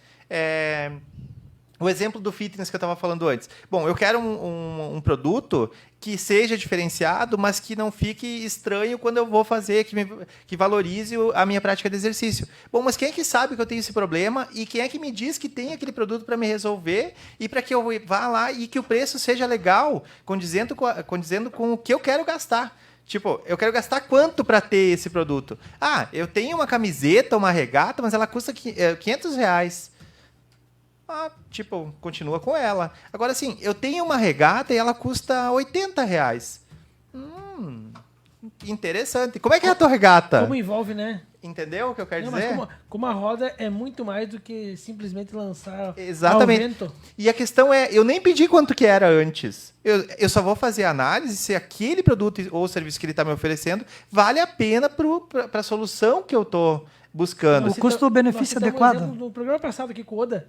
O exemplo do fitness que eu estava falando antes. Bom, eu quero um produto que seja diferenciado, mas que não fique estranho quando eu vou fazer, que valorize a minha prática de exercício. Bom, mas quem é que sabe que eu tenho esse problema e quem é que me diz que tem aquele produto para me resolver e para que eu vá lá e que o preço seja legal, condizendo com o que eu quero gastar? Tipo, eu quero gastar quanto para ter esse produto? Eu tenho uma camiseta, uma regata, mas ela custa R$500. Continua com ela. Agora, sim, eu tenho uma regata e ela custa R$80. Interessante. Como é que é a tua regata? Como envolve, né? Entendeu o que eu quero Não, dizer? mas como a roda é muito mais do que simplesmente lançar Exatamente. ao vento. E a questão é, eu nem pedi quanto que era antes. Eu só vou fazer a análise se aquele produto ou serviço que ele está me oferecendo vale a pena para a solução que eu estou buscando. O custo-benefício adequado. Um no programa passado aqui com o Oda,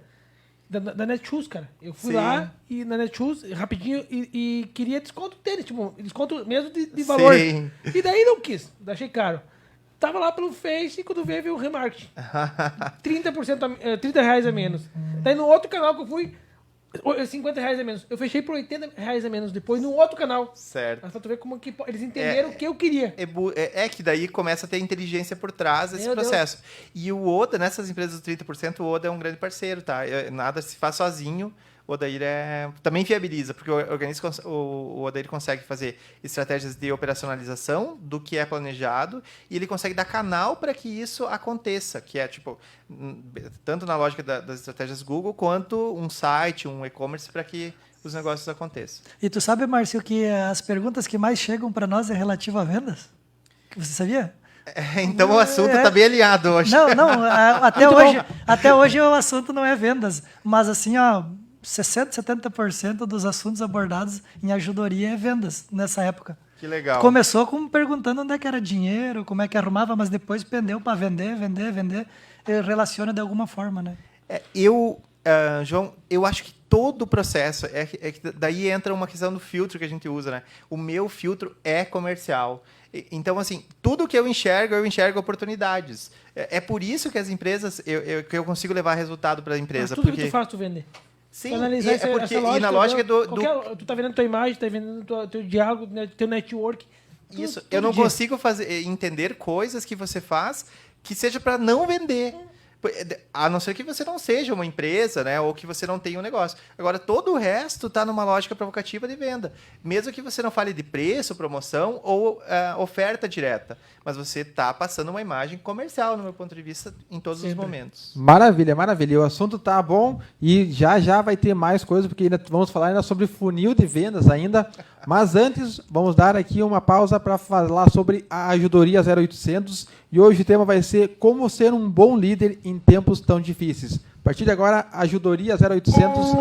da Netshoes, cara. Eu fui Sim. lá e na Netshoes, rapidinho, e queria desconto dele, tipo, desconto mesmo de valor. Sim. E daí não quis, achei caro. Tava lá pelo Face e quando veio o remarketing. 30%, 30 reais a menos. Daí no outro canal que eu fui, 50 reais a menos. Eu fechei por 80 reais a menos depois no outro canal. Certo. Mas pra tu ver como que eles entenderam o que eu queria. É que daí começa a ter inteligência por trás desse Meu processo. E o Oda, nessas empresas dos 30%, o Oda é um grande parceiro, tá? Nada se faz sozinho. O Odair também viabiliza, porque o Odair consegue fazer estratégias de operacionalização do que é planejado e ele consegue dar canal para que isso aconteça, que é tipo tanto na lógica das estratégias Google quanto um site, um e-commerce para que os negócios aconteçam. E tu sabe, Márcio, que as perguntas que mais chegam para nós é relativo a vendas? Você sabia? Então o assunto está bem alinhado hoje. Não, até hoje o assunto não é vendas, mas assim, ó, 60%, 70% dos assuntos abordados em ajudoria é vendas nessa época. Que legal. Começou perguntando onde é que era dinheiro, como é que arrumava, mas depois pendeu para vender, relaciona de alguma forma, né? João, eu acho que todo o processo, que daí entra uma questão do filtro que a gente usa, né? O meu filtro é comercial. Então, assim, tudo que eu enxergo oportunidades. É por isso que as empresas, que eu consigo levar resultado para a empresa. Mas tudo que tu faz, tu vende. Sim, analisar essa lógica, e na lógica tu tá vendendo tua imagem, tá vendendo teu diálogo, teu network. Isso, eu não consigo entender coisas que você faz que seja para não vender. A não ser que você não seja uma empresa, né, ou que você não tenha um negócio. Agora, todo o resto está numa lógica provocativa de venda. Mesmo que você não fale de preço, promoção ou oferta direta. Mas você está passando uma imagem comercial, no meu ponto de vista, em todos os momentos. Maravilha, maravilha. O assunto tá bom e já vai ter mais coisas, porque ainda vamos falar ainda sobre funil de vendas ainda. Mas antes, vamos dar aqui uma pausa para falar sobre a Ajudoria 0800. E hoje o tema vai ser como ser um bom líder em tempos tão difíceis. A partir de agora, Ajudoria 0800.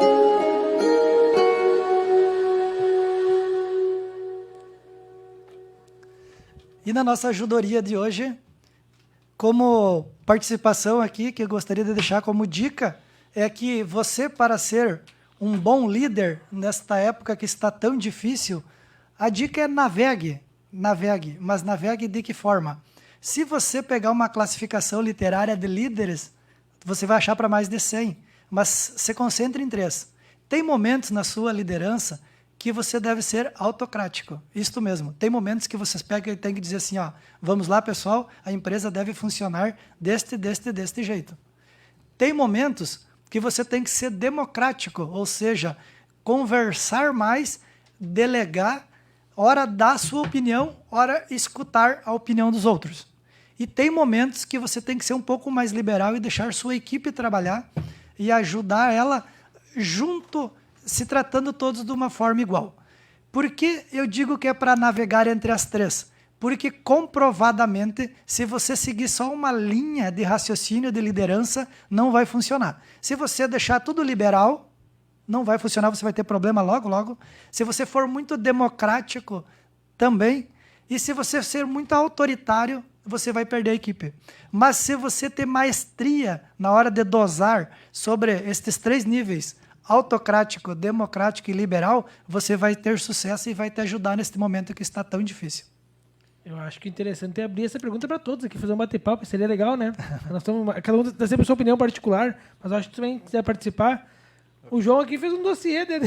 E na nossa ajudoria de hoje, como participação aqui, que eu gostaria de deixar como dica, é que você, para ser um bom líder nesta época que está tão difícil, a dica é navegue, mas navegue de que forma? Se você pegar uma classificação literária de líderes, você vai achar para mais de 100, mas se concentre em 3. Tem momentos na sua liderança que você deve ser autocrático. Isto mesmo. Tem momentos que você pega e tem que dizer assim, ó, vamos lá, pessoal, a empresa deve funcionar deste jeito. Tem momentos que você tem que ser democrático, ou seja, conversar mais, delegar, ora dar a sua opinião, ora escutar a opinião dos outros. E tem momentos que você tem que ser um pouco mais liberal e deixar sua equipe trabalhar e ajudar ela junto, se tratando todos de uma forma igual. Por que eu digo que é para navegar entre as 3? Porque, comprovadamente, se você seguir só uma linha de raciocínio de liderança, não vai funcionar. Se você deixar tudo liberal, não vai funcionar, você vai ter problema logo. Se você for muito democrático, também. E se você ser muito autoritário, você vai perder a equipe. Mas se você ter maestria na hora de dosar sobre estes 3 níveis, autocrático, democrático e liberal, você vai ter sucesso e vai te ajudar neste momento que está tão difícil. Eu acho que é interessante abrir essa pergunta para todos aqui, fazer um bate-papo, seria legal, né? Cada um dá sempre a sua opinião particular, mas eu acho que também quiser participar. O João aqui fez um dossiê de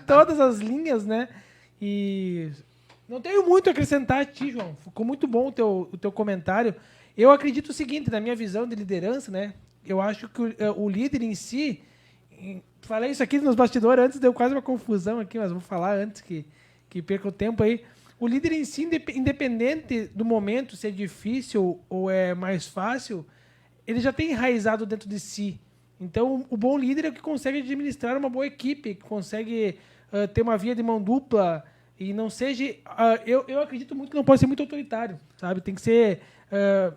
todas as linhas, né? E não tenho muito a acrescentar a ti, João. Ficou muito bom o teu comentário. Eu acredito o seguinte, na minha visão de liderança, né? Eu acho que o líder em si... Falei isso aqui nos bastidores antes, deu quase uma confusão aqui, mas vou falar antes que perca o tempo aí. O líder em si, independente do momento, se é difícil ou é mais fácil, ele já tem enraizado dentro de si. Então, o bom líder é o que consegue administrar uma boa equipe, que consegue ter uma via de mão dupla E não seja... eu acredito muito que não pode ser muito autoritário, sabe? Tem que ser...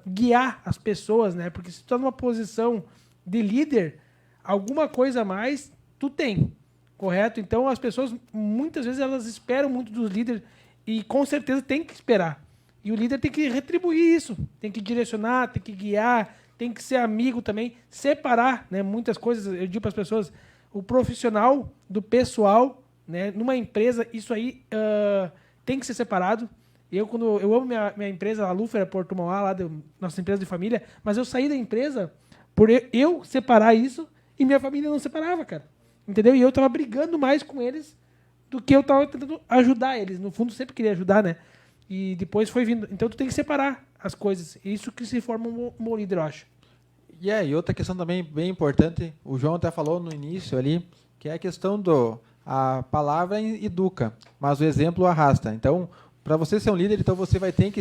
guiar as pessoas, né? Porque se tu tá numa posição de líder, alguma coisa a mais tu tem, correto? Então as pessoas, muitas vezes, elas esperam muito dos líderes e com certeza tem que esperar. E o líder tem que retribuir isso, tem que direcionar, tem que guiar, tem que ser amigo também, separar, né? Muitas coisas, eu digo para as pessoas, o profissional do pessoal, né? Numa empresa, isso aí tem que ser separado. Eu amo minha empresa, a Lufer, Porto Mauá, lá nossa empresa de família, mas eu saí da empresa por eu separar isso e minha família não separava, cara. Entendeu? E eu tava brigando mais com eles do que eu tava tentando ajudar eles. No fundo, sempre queria ajudar, né? E depois foi vindo. Então, tu tem que separar as coisas. Isso que se forma um bom líder, eu acho. E outra questão também bem importante, o João até falou no início ali, que é a questão a palavra educa, mas o exemplo arrasta. Então, para você ser um líder, então você vai ter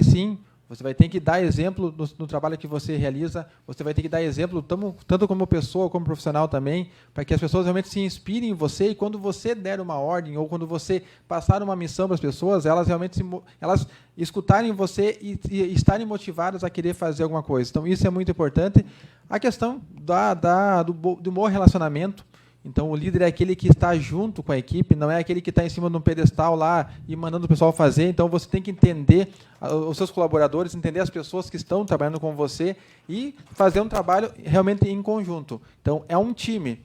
que dar exemplo no trabalho que você realiza, você vai ter que dar exemplo tanto como pessoa, como profissional também, para que as pessoas realmente se inspirem em você e quando você der uma ordem ou quando você passar uma missão para as pessoas, elas realmente elas escutarem você e estarem motivadas a querer fazer alguma coisa. Então, isso é muito importante. A questão do bom relacionamento. Então, o líder é aquele que está junto com a equipe, não é aquele que está em cima de um pedestal lá e mandando o pessoal fazer. Então, você tem que entender os seus colaboradores, entender as pessoas que estão trabalhando com você e fazer um trabalho realmente em conjunto. Então, é um time.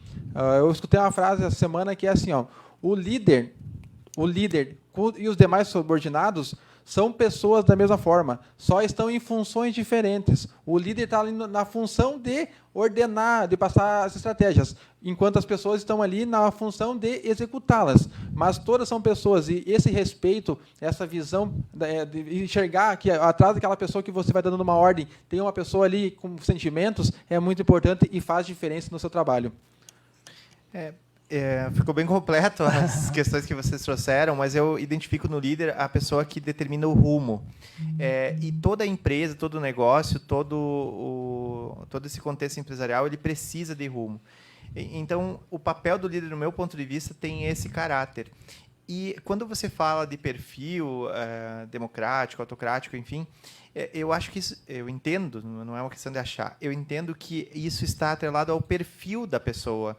Eu escutei uma frase essa semana que é assim, o líder e os demais subordinados são pessoas da mesma forma, só estão em funções diferentes. O líder está ali na função de ordenar, de passar as estratégias, enquanto as pessoas estão ali na função de executá-las. Mas todas são pessoas, e esse respeito, essa visão de enxergar que atrás daquela pessoa que você vai dando uma ordem, tem uma pessoa ali com sentimentos, é muito importante e faz diferença no seu trabalho. Ficou bem completo as questões que vocês trouxeram, mas eu identifico no líder a pessoa que determina o rumo. E toda empresa, todo negócio, todo esse contexto empresarial, ele precisa de rumo. Então, o papel do líder, no meu ponto de vista, tem esse caráter. E quando você fala de perfil democrático, autocrático, enfim, eu acho que isso, eu entendo, não é uma questão de achar, eu entendo que isso está atrelado ao perfil da pessoa.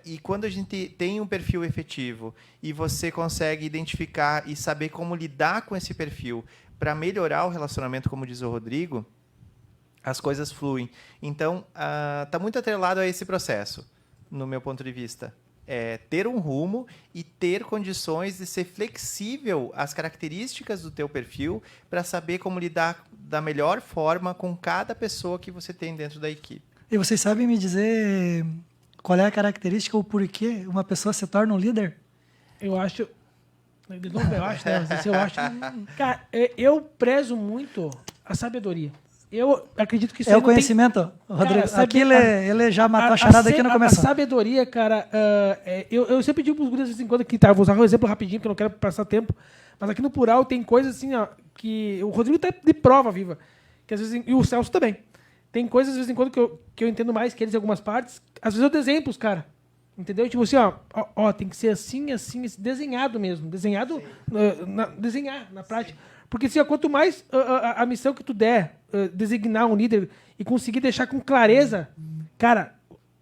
E quando a gente tem um perfil efetivo e você consegue identificar e saber como lidar com esse perfil para melhorar o relacionamento, como diz o Rodrigo, as coisas fluem. Então, está muito atrelado a esse processo, no meu ponto de vista. Ter um rumo e ter condições de ser flexível às características do teu perfil para saber como lidar da melhor forma com cada pessoa que você tem dentro da equipe. E vocês sabem me dizer qual é a característica ou por que uma pessoa se torna um líder? Eu acho... De novo, eu acho, né? Eu acho... Cara, eu prezo muito a sabedoria. Eu acredito que isso é o conhecimento, Rodrigo. Cara, aqui ele já matou a charada aqui no começo. A sabedoria, cara... eu sempre digo para os guris de vez em quando que... Tá, vou usar um exemplo rapidinho, porque eu não quero passar tempo. Mas aqui no Plural tem coisas assim, que... O Rodrigo tá de prova viva. Que às vezes, e o Celso também. Tem coisas, de vez em quando, que eu entendo mais que eles em algumas partes. Às vezes eu desenho pros caras. Entendeu? Tipo assim, tem que ser assim, desenhado mesmo. Desenhado, desenhar na prática. Porque assim, quanto mais a missão que tu der, designar um líder e conseguir deixar com clareza, cara,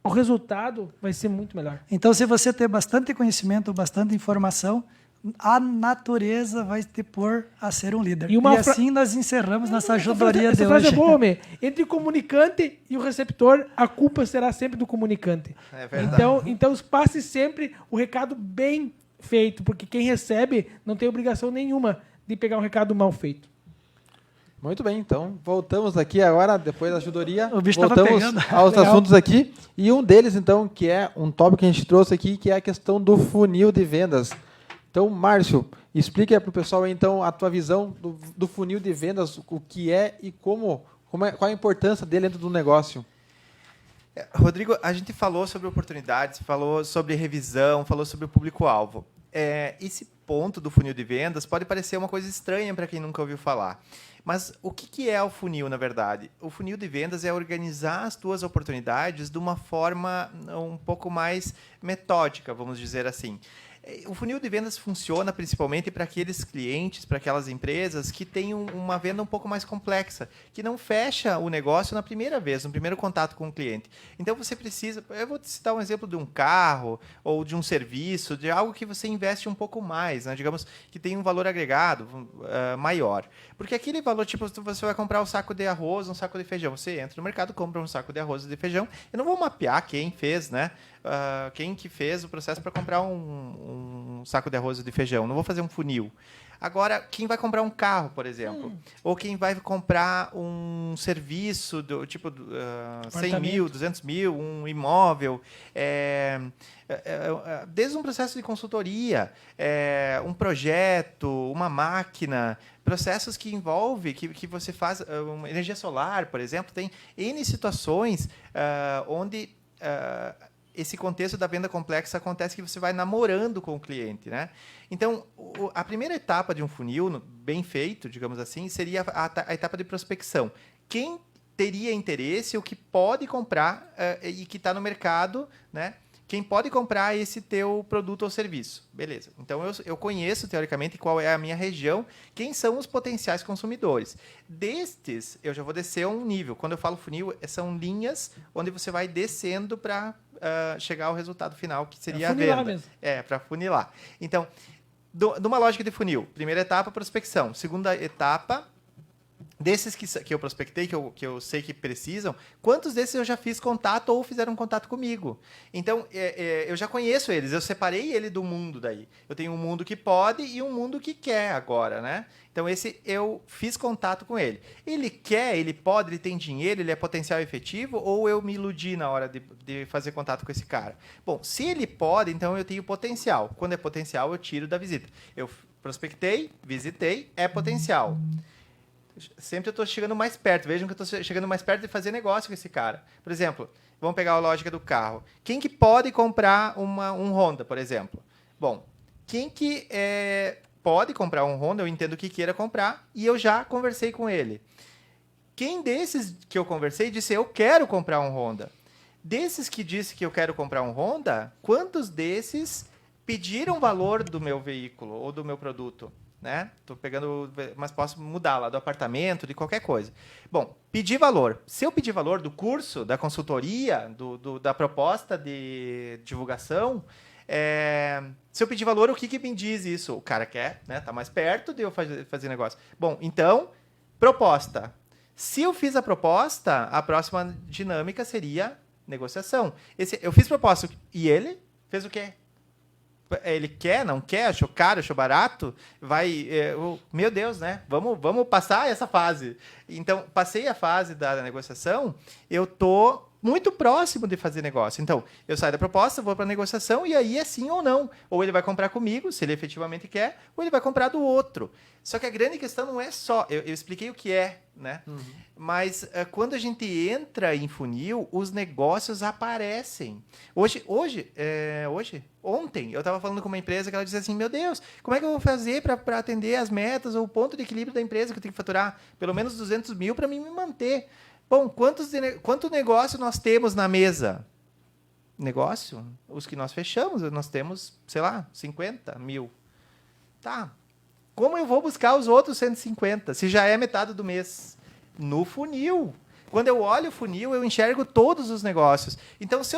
o resultado vai ser muito melhor. Então, se você ter bastante conhecimento, bastante informação, a natureza vai te pôr a ser um líder. E assim nós encerramos nossa ajudoria de hoje. Essa frase é boa, homem. Entre o comunicante e o receptor, a culpa será sempre do comunicante. É verdade. Então passe sempre o recado bem feito, porque quem recebe não tem obrigação nenhuma de pegar um recado mal feito. Muito bem, então voltamos aqui agora, depois da ajudoria, o bicho voltamos aos assuntos aqui. E um deles, então, que é um tópico que a gente trouxe aqui, que é a questão do funil de vendas. Então, Márcio, explica para o pessoal aí, então, a tua visão do funil de vendas, o que é e qual a importância dele dentro do negócio. Rodrigo, a gente falou sobre oportunidades, falou sobre revisão, falou sobre o público-alvo. Esse ponto do funil de vendas pode parecer uma coisa estranha para quem nunca ouviu falar. Mas o que é o funil, na verdade? O funil de vendas é organizar as tuas oportunidades de uma forma um pouco mais metódica, vamos dizer assim. O funil de vendas funciona principalmente para aqueles clientes, para aquelas empresas que têm uma venda um pouco mais complexa, que não fecha o negócio na primeira vez, no primeiro contato com o cliente. Então, você precisa... Eu vou te citar um exemplo de um carro ou de um serviço, de algo que você investe um pouco mais, né? Digamos que tem um valor agregado maior. Porque aquele valor, tipo, você vai comprar um saco de arroz, um saco de feijão. Você entra no mercado, compra um saco de arroz e de feijão. Eu não vou mapear quem fez, né? Quem que fez o processo para comprar um saco de arroz e de feijão. Não vou fazer um funil. Agora, quem vai comprar um carro, por exemplo, ou quem vai comprar um serviço do tipo 100 mil, 200 mil, um imóvel, desde um processo de consultoria, um projeto, uma máquina, processos que envolvem, que você faz, uma energia solar, por exemplo, tem N situações onde esse contexto da venda complexa acontece que você vai namorando com o cliente, né? Então, a primeira etapa de um funil bem feito, digamos assim, seria a etapa de prospecção. Quem teria interesse, o que pode comprar e que está no mercado, né? Quem pode comprar esse teu produto ou serviço. Beleza. Então, eu conheço, teoricamente, qual é a minha região, quem são os potenciais consumidores. Destes, eu já vou descer um nível. Quando eu falo funil, são linhas onde você vai descendo para chegar ao resultado final, que seria a venda. Mesmo. Para funilar. Então, numa lógica de funil, primeira etapa, prospecção. Segunda etapa, desses que eu prospectei, que eu sei que precisam, quantos desses eu já fiz contato ou fizeram contato comigo? Então, eu já conheço eles, eu separei ele do mundo daí. Eu tenho um mundo que pode e um mundo que quer agora, né? Então, esse eu fiz contato com ele. Ele quer, ele pode, ele tem dinheiro, ele é potencial efetivo, ou eu me iludi na hora de fazer contato com esse cara? Bom, se ele pode, então eu tenho potencial. Quando é potencial, eu tiro da visita. Eu prospectei, visitei, é potencial. Sempre eu estou chegando mais perto. Vejam que eu estou chegando mais perto de fazer negócio com esse cara. Por exemplo, vamos pegar a lógica do carro. Quem que pode comprar um Honda, por exemplo? Bom, quem que pode comprar um Honda, eu entendo que queira comprar, e eu já conversei com ele. Quem desses que eu conversei disse, eu quero comprar um Honda? Desses que disse que eu quero comprar um Honda, quantos desses pediram valor do meu veículo ou do meu produto? Né? Tô pegando, mas posso mudar lá do apartamento, de qualquer coisa. Bom, pedir valor. Se eu pedir valor do curso, da consultoria, da proposta de divulgação, se eu pedir valor, o que me diz isso? O cara quer, né? Tá mais perto de eu fazer negócio. Bom, então, proposta. Se eu fiz a proposta, a próxima dinâmica seria negociação. Eu fiz proposta e ele fez o quê? Ele quer, não quer, achou caro, achou barato, meu Deus, né? Vamos passar essa fase. Então, passei a fase da negociação, eu estou muito próximo de fazer negócio. Então, eu saio da proposta, vou para a negociação, e aí é sim ou não. Ou ele vai comprar comigo, se ele efetivamente quer, ou ele vai comprar do outro. Só que a grande questão não é só... Eu expliquei o que é, né? Uhum. Mas quando a gente entra em funil, os negócios aparecem. Ontem, eu estava falando com uma empresa que ela disse assim, meu Deus, como é que eu vou fazer para atender as metas ou o ponto de equilíbrio da empresa, que eu tenho que faturar pelo menos 200 mil para mim me manter? Bom, quanto negócio nós temos na mesa? Negócio? Os que nós fechamos, nós temos, sei lá, 50 mil. Tá. Como eu vou buscar os outros 150, se já é metade do mês? No funil. Quando eu olho o funil, eu enxergo todos os negócios. Então, se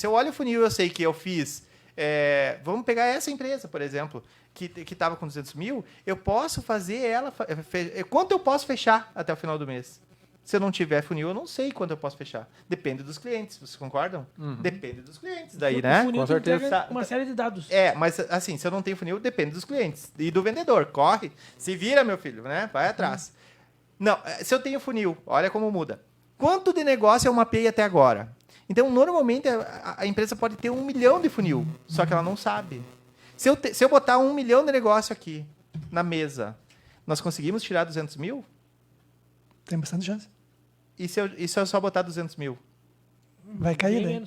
eu olho o funil, eu sei que eu fiz... vamos pegar essa empresa, por exemplo, que estava com 200 mil, eu posso fazer ela... Quanto eu posso fechar até o final do mês? Se eu não tiver funil, eu não sei quanto eu posso fechar. Depende dos clientes, vocês concordam? Uhum. Depende dos clientes daí, né? O funil com certeza. Uma série de dados. Mas assim, se eu não tenho funil, depende dos clientes. E do vendedor. Corre, se vira, meu filho, né? Vai atrás. Não, se eu tenho funil, olha como muda. Quanto de negócio eu mapeei até agora? Então, normalmente, a empresa pode ter 1 milhão de funil, só que ela não sabe. Se eu botar 1 milhão de negócio aqui na mesa, nós conseguimos tirar 200 mil? Tem bastante chance. E se eu só botar 200 mil? Vai cair, né?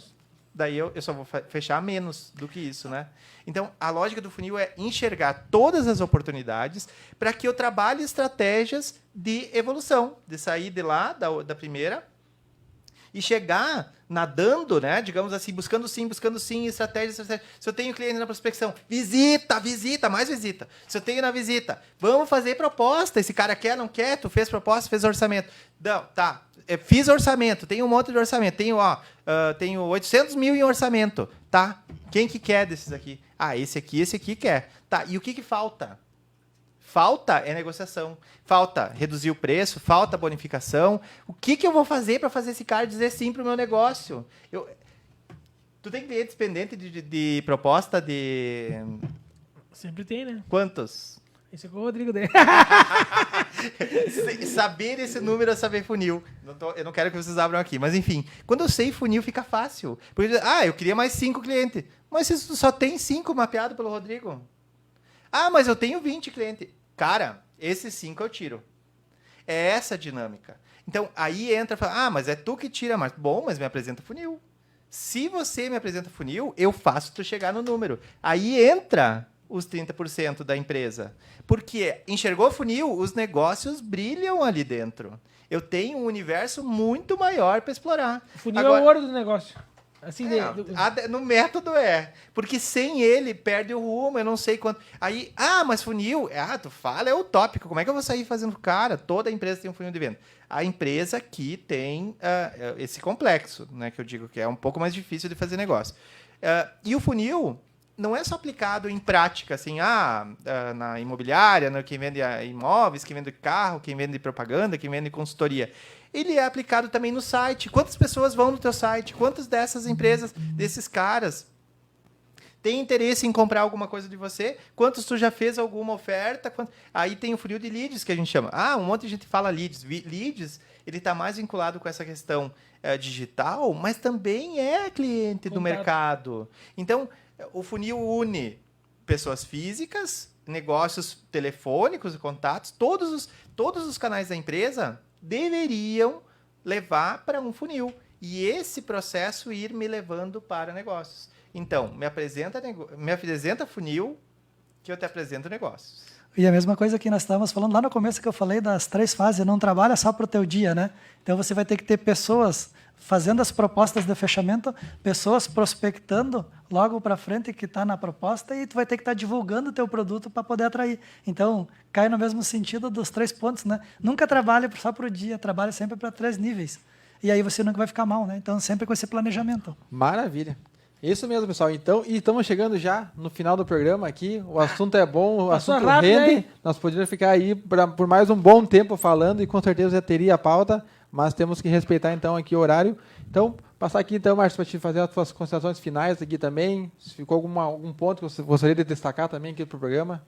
Daí eu só vou fechar menos do que isso, né? Então, a lógica do funil é enxergar todas as oportunidades para que eu trabalhe estratégias de evolução, de sair de lá, da primeira, e chegar nadando, né? Digamos assim, buscando sim, estratégia. Se eu tenho cliente na prospecção, visita, mais visita. Se eu tenho na visita, vamos fazer proposta. Esse cara quer, não quer? Tu fez proposta, fez orçamento. Não, tá. Fiz orçamento, tenho um monte de orçamento. Tenho 800 mil em orçamento, tá? Quem que quer desses aqui? Ah, esse aqui quer. Tá, e o que falta? Falta é negociação, falta reduzir o preço, falta bonificação. O que eu vou fazer para fazer esse cara dizer sim para o meu negócio? Tu tem clientes pendentes de proposta de... Sempre tem, né? Quantos? Esse é com o Rodrigo dele. Saber esse número é saber funil. Eu não quero que vocês abram aqui, mas enfim. Quando eu sei funil, fica fácil. Porque, eu queria mais 5 clientes. Mas se tu só tem 5 mapeado pelo Rodrigo? Ah, mas eu tenho 20 clientes. Cara, esses 5 eu tiro. É essa a dinâmica. Então, aí entra e fala, mas é tu que tira, mas bom, mas me apresenta funil. Se você me apresenta funil, eu faço tu chegar no número. Aí entra os 30% da empresa. Porque enxergou funil, os negócios brilham ali dentro. Eu tenho um universo muito maior para explorar. O funil é o ouro do negócio. Assim, no método porque sem ele perde o rumo, eu não sei quanto. Aí, mas funil, tu fala, é utópico. Como é que eu vou sair fazendo cara? Toda empresa tem um funil de venda. A empresa aqui tem esse complexo, né, que eu digo que é um pouco mais difícil de fazer negócio. E o funil não é só aplicado em prática, assim, na imobiliária, quem vende imóveis, quem vende carro, quem vende propaganda, quem vende consultoria. Ele é aplicado também no site. Quantas pessoas vão no teu site? Quantas dessas empresas, desses caras, têm interesse em comprar alguma coisa de você? Quantos tu já fez alguma oferta? Aí tem o funil de leads, que a gente chama. Um monte de gente fala leads. Leads, ele está mais vinculado com essa questão digital, mas também é cliente do mercado. Então, o funil une pessoas físicas, negócios telefônicos e contatos, todos os canais da empresa deveriam levar para um funil. E esse processo ir me levando para negócios. Então, me apresenta funil, que eu te apresento negócios. E a mesma coisa que nós estávamos falando lá no começo, que eu falei das 3 fases, não trabalha só para o teu dia, né? Então você vai ter que ter pessoas fazendo as propostas de fechamento, pessoas prospectando logo para frente que está na proposta, e tu vai ter que estar divulgando o teu produto para poder atrair. Então, cai no mesmo sentido dos 3 pontos, né? Nunca trabalhe só para o dia, trabalhe sempre para 3 níveis. E aí você nunca vai ficar mal, né? Então, sempre com esse planejamento. Maravilha. Isso mesmo, pessoal. Então, e estamos chegando já no final do programa aqui. O assunto é bom, o assunto rende. Nós poderíamos ficar aí por mais um bom tempo falando e com certeza já teria a pauta, mas temos que respeitar então aqui o horário. Então, passar aqui então, Márcio, para te fazer as suas considerações finais aqui também. Se ficou algum ponto que você gostaria de destacar também aqui para o programa?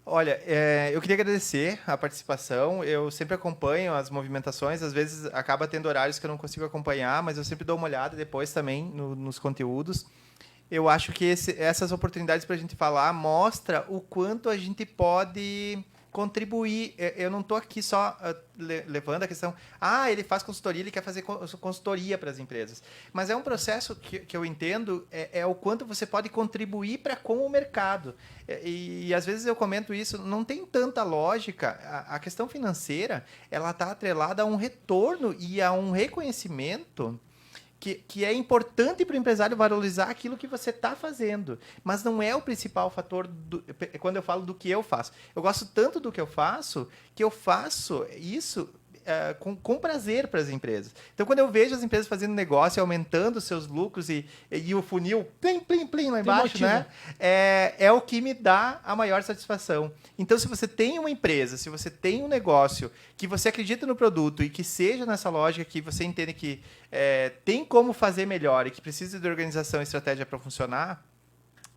Olha, eu queria agradecer a participação. Eu sempre acompanho as movimentações. Às vezes acaba tendo horários que eu não consigo acompanhar, mas eu sempre dou uma olhada depois também nos conteúdos. Eu acho que essas oportunidades para a gente falar mostra o quanto a gente pode contribuir. Eu não estou aqui só levando a questão, ele faz consultoria, ele quer fazer consultoria para as empresas. Mas é um processo que eu entendo, é o quanto você pode contribuir com o mercado. E às vezes eu comento isso, não tem tanta lógica. A questão financeira, ela está atrelada a um retorno e a um reconhecimento que é importante para o empresário valorizar aquilo que você está fazendo. Mas não é o principal fator quando eu falo do que eu faço. Eu gosto tanto do que eu faço isso com prazer para as empresas. Então, quando eu vejo as empresas fazendo negócio, aumentando seus lucros e o funil, plim, lá embaixo, né? É o que me dá a maior satisfação. Então, se você tem uma empresa, se você tem um negócio, que você acredita no produto e que seja nessa lógica que você entende que tem como fazer melhor e que precisa de organização e estratégia para funcionar,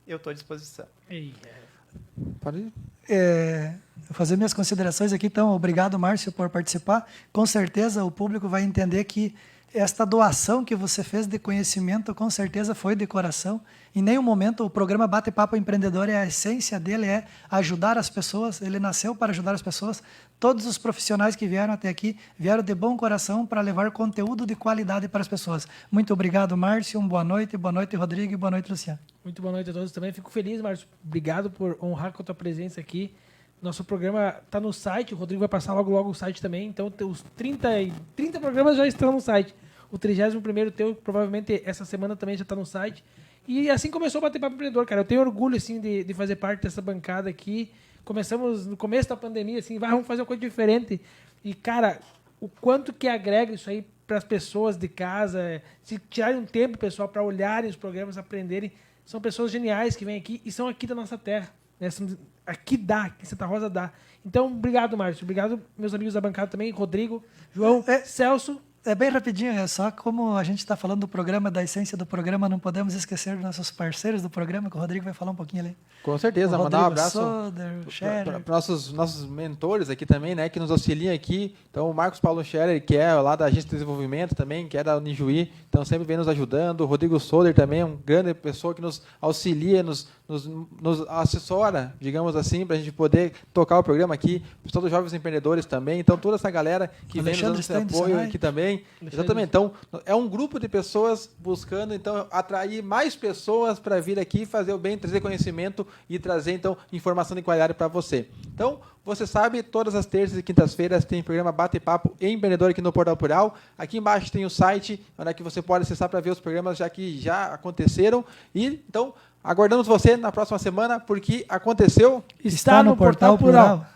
eu estou à disposição. Pode ir. Vou fazer minhas considerações aqui, então, obrigado, Márcio, por participar. Com certeza o público vai entender que esta doação que você fez de conhecimento, com certeza foi de coração. Em nenhum momento o programa Bate-Papo Empreendedor, a essência dele é ajudar as pessoas, ele nasceu para ajudar as pessoas. Todos os profissionais que vieram até aqui vieram de bom coração para levar conteúdo de qualidade para as pessoas. Muito obrigado, Márcio, boa noite, Rodrigo, e boa noite, Luciano. Muito boa noite a todos também. Fico feliz, Márcio. Obrigado por honrar com a tua presença aqui. Nosso programa está no site, o Rodrigo vai passar logo o site também, então os 30 programas já estão no site. o 31º teu, provavelmente essa semana também já está no site. E assim começou o Bater Papo Empreendedor, cara. Eu tenho orgulho, assim, de fazer parte dessa bancada aqui. Começamos no começo da pandemia, assim, vamos fazer uma coisa diferente. E, cara, o quanto que agrega isso aí para as pessoas de casa, se tirarem um tempo, pessoal, para olharem os programas, aprenderem. São pessoas geniais que vêm aqui e são aqui da nossa terra. Né? Aqui dá, aqui em Santa Rosa dá. Então, obrigado, Márcio. Obrigado, meus amigos da bancada também, Rodrigo, João, Celso. É bem rapidinho, é só como a gente está falando do programa, da essência do programa, não podemos esquecer dos nossos parceiros do programa, que o Rodrigo vai falar um pouquinho ali. Com certeza, mandar um abraço para nossos mentores aqui também, né, que nos auxiliam aqui. Então, o Marcos Paulo Scherer, que é lá da Agência de Desenvolvimento também, que é da Unijuí, então sempre vem nos ajudando. O Rodrigo Soder também é uma grande pessoa que nos auxilia, nos assessora, digamos assim, para a gente poder tocar o programa aqui. Todos os jovens empreendedores também. Então, toda essa galera que vem nos dando esse apoio aqui também. Exatamente. Então, é um grupo de pessoas buscando, então, atrair mais pessoas para vir aqui, fazer o bem, trazer conhecimento e trazer, então, informação de qualidade para você. Então, você sabe, todas as terças e quintas-feiras tem programa Bate-Papo Empreendedor aqui no Portal Plural. Aqui embaixo tem o site, onde é que você pode acessar para ver os programas que já aconteceram. E, então, aguardamos você na próxima semana, porque aconteceu... Está no Portal Plural.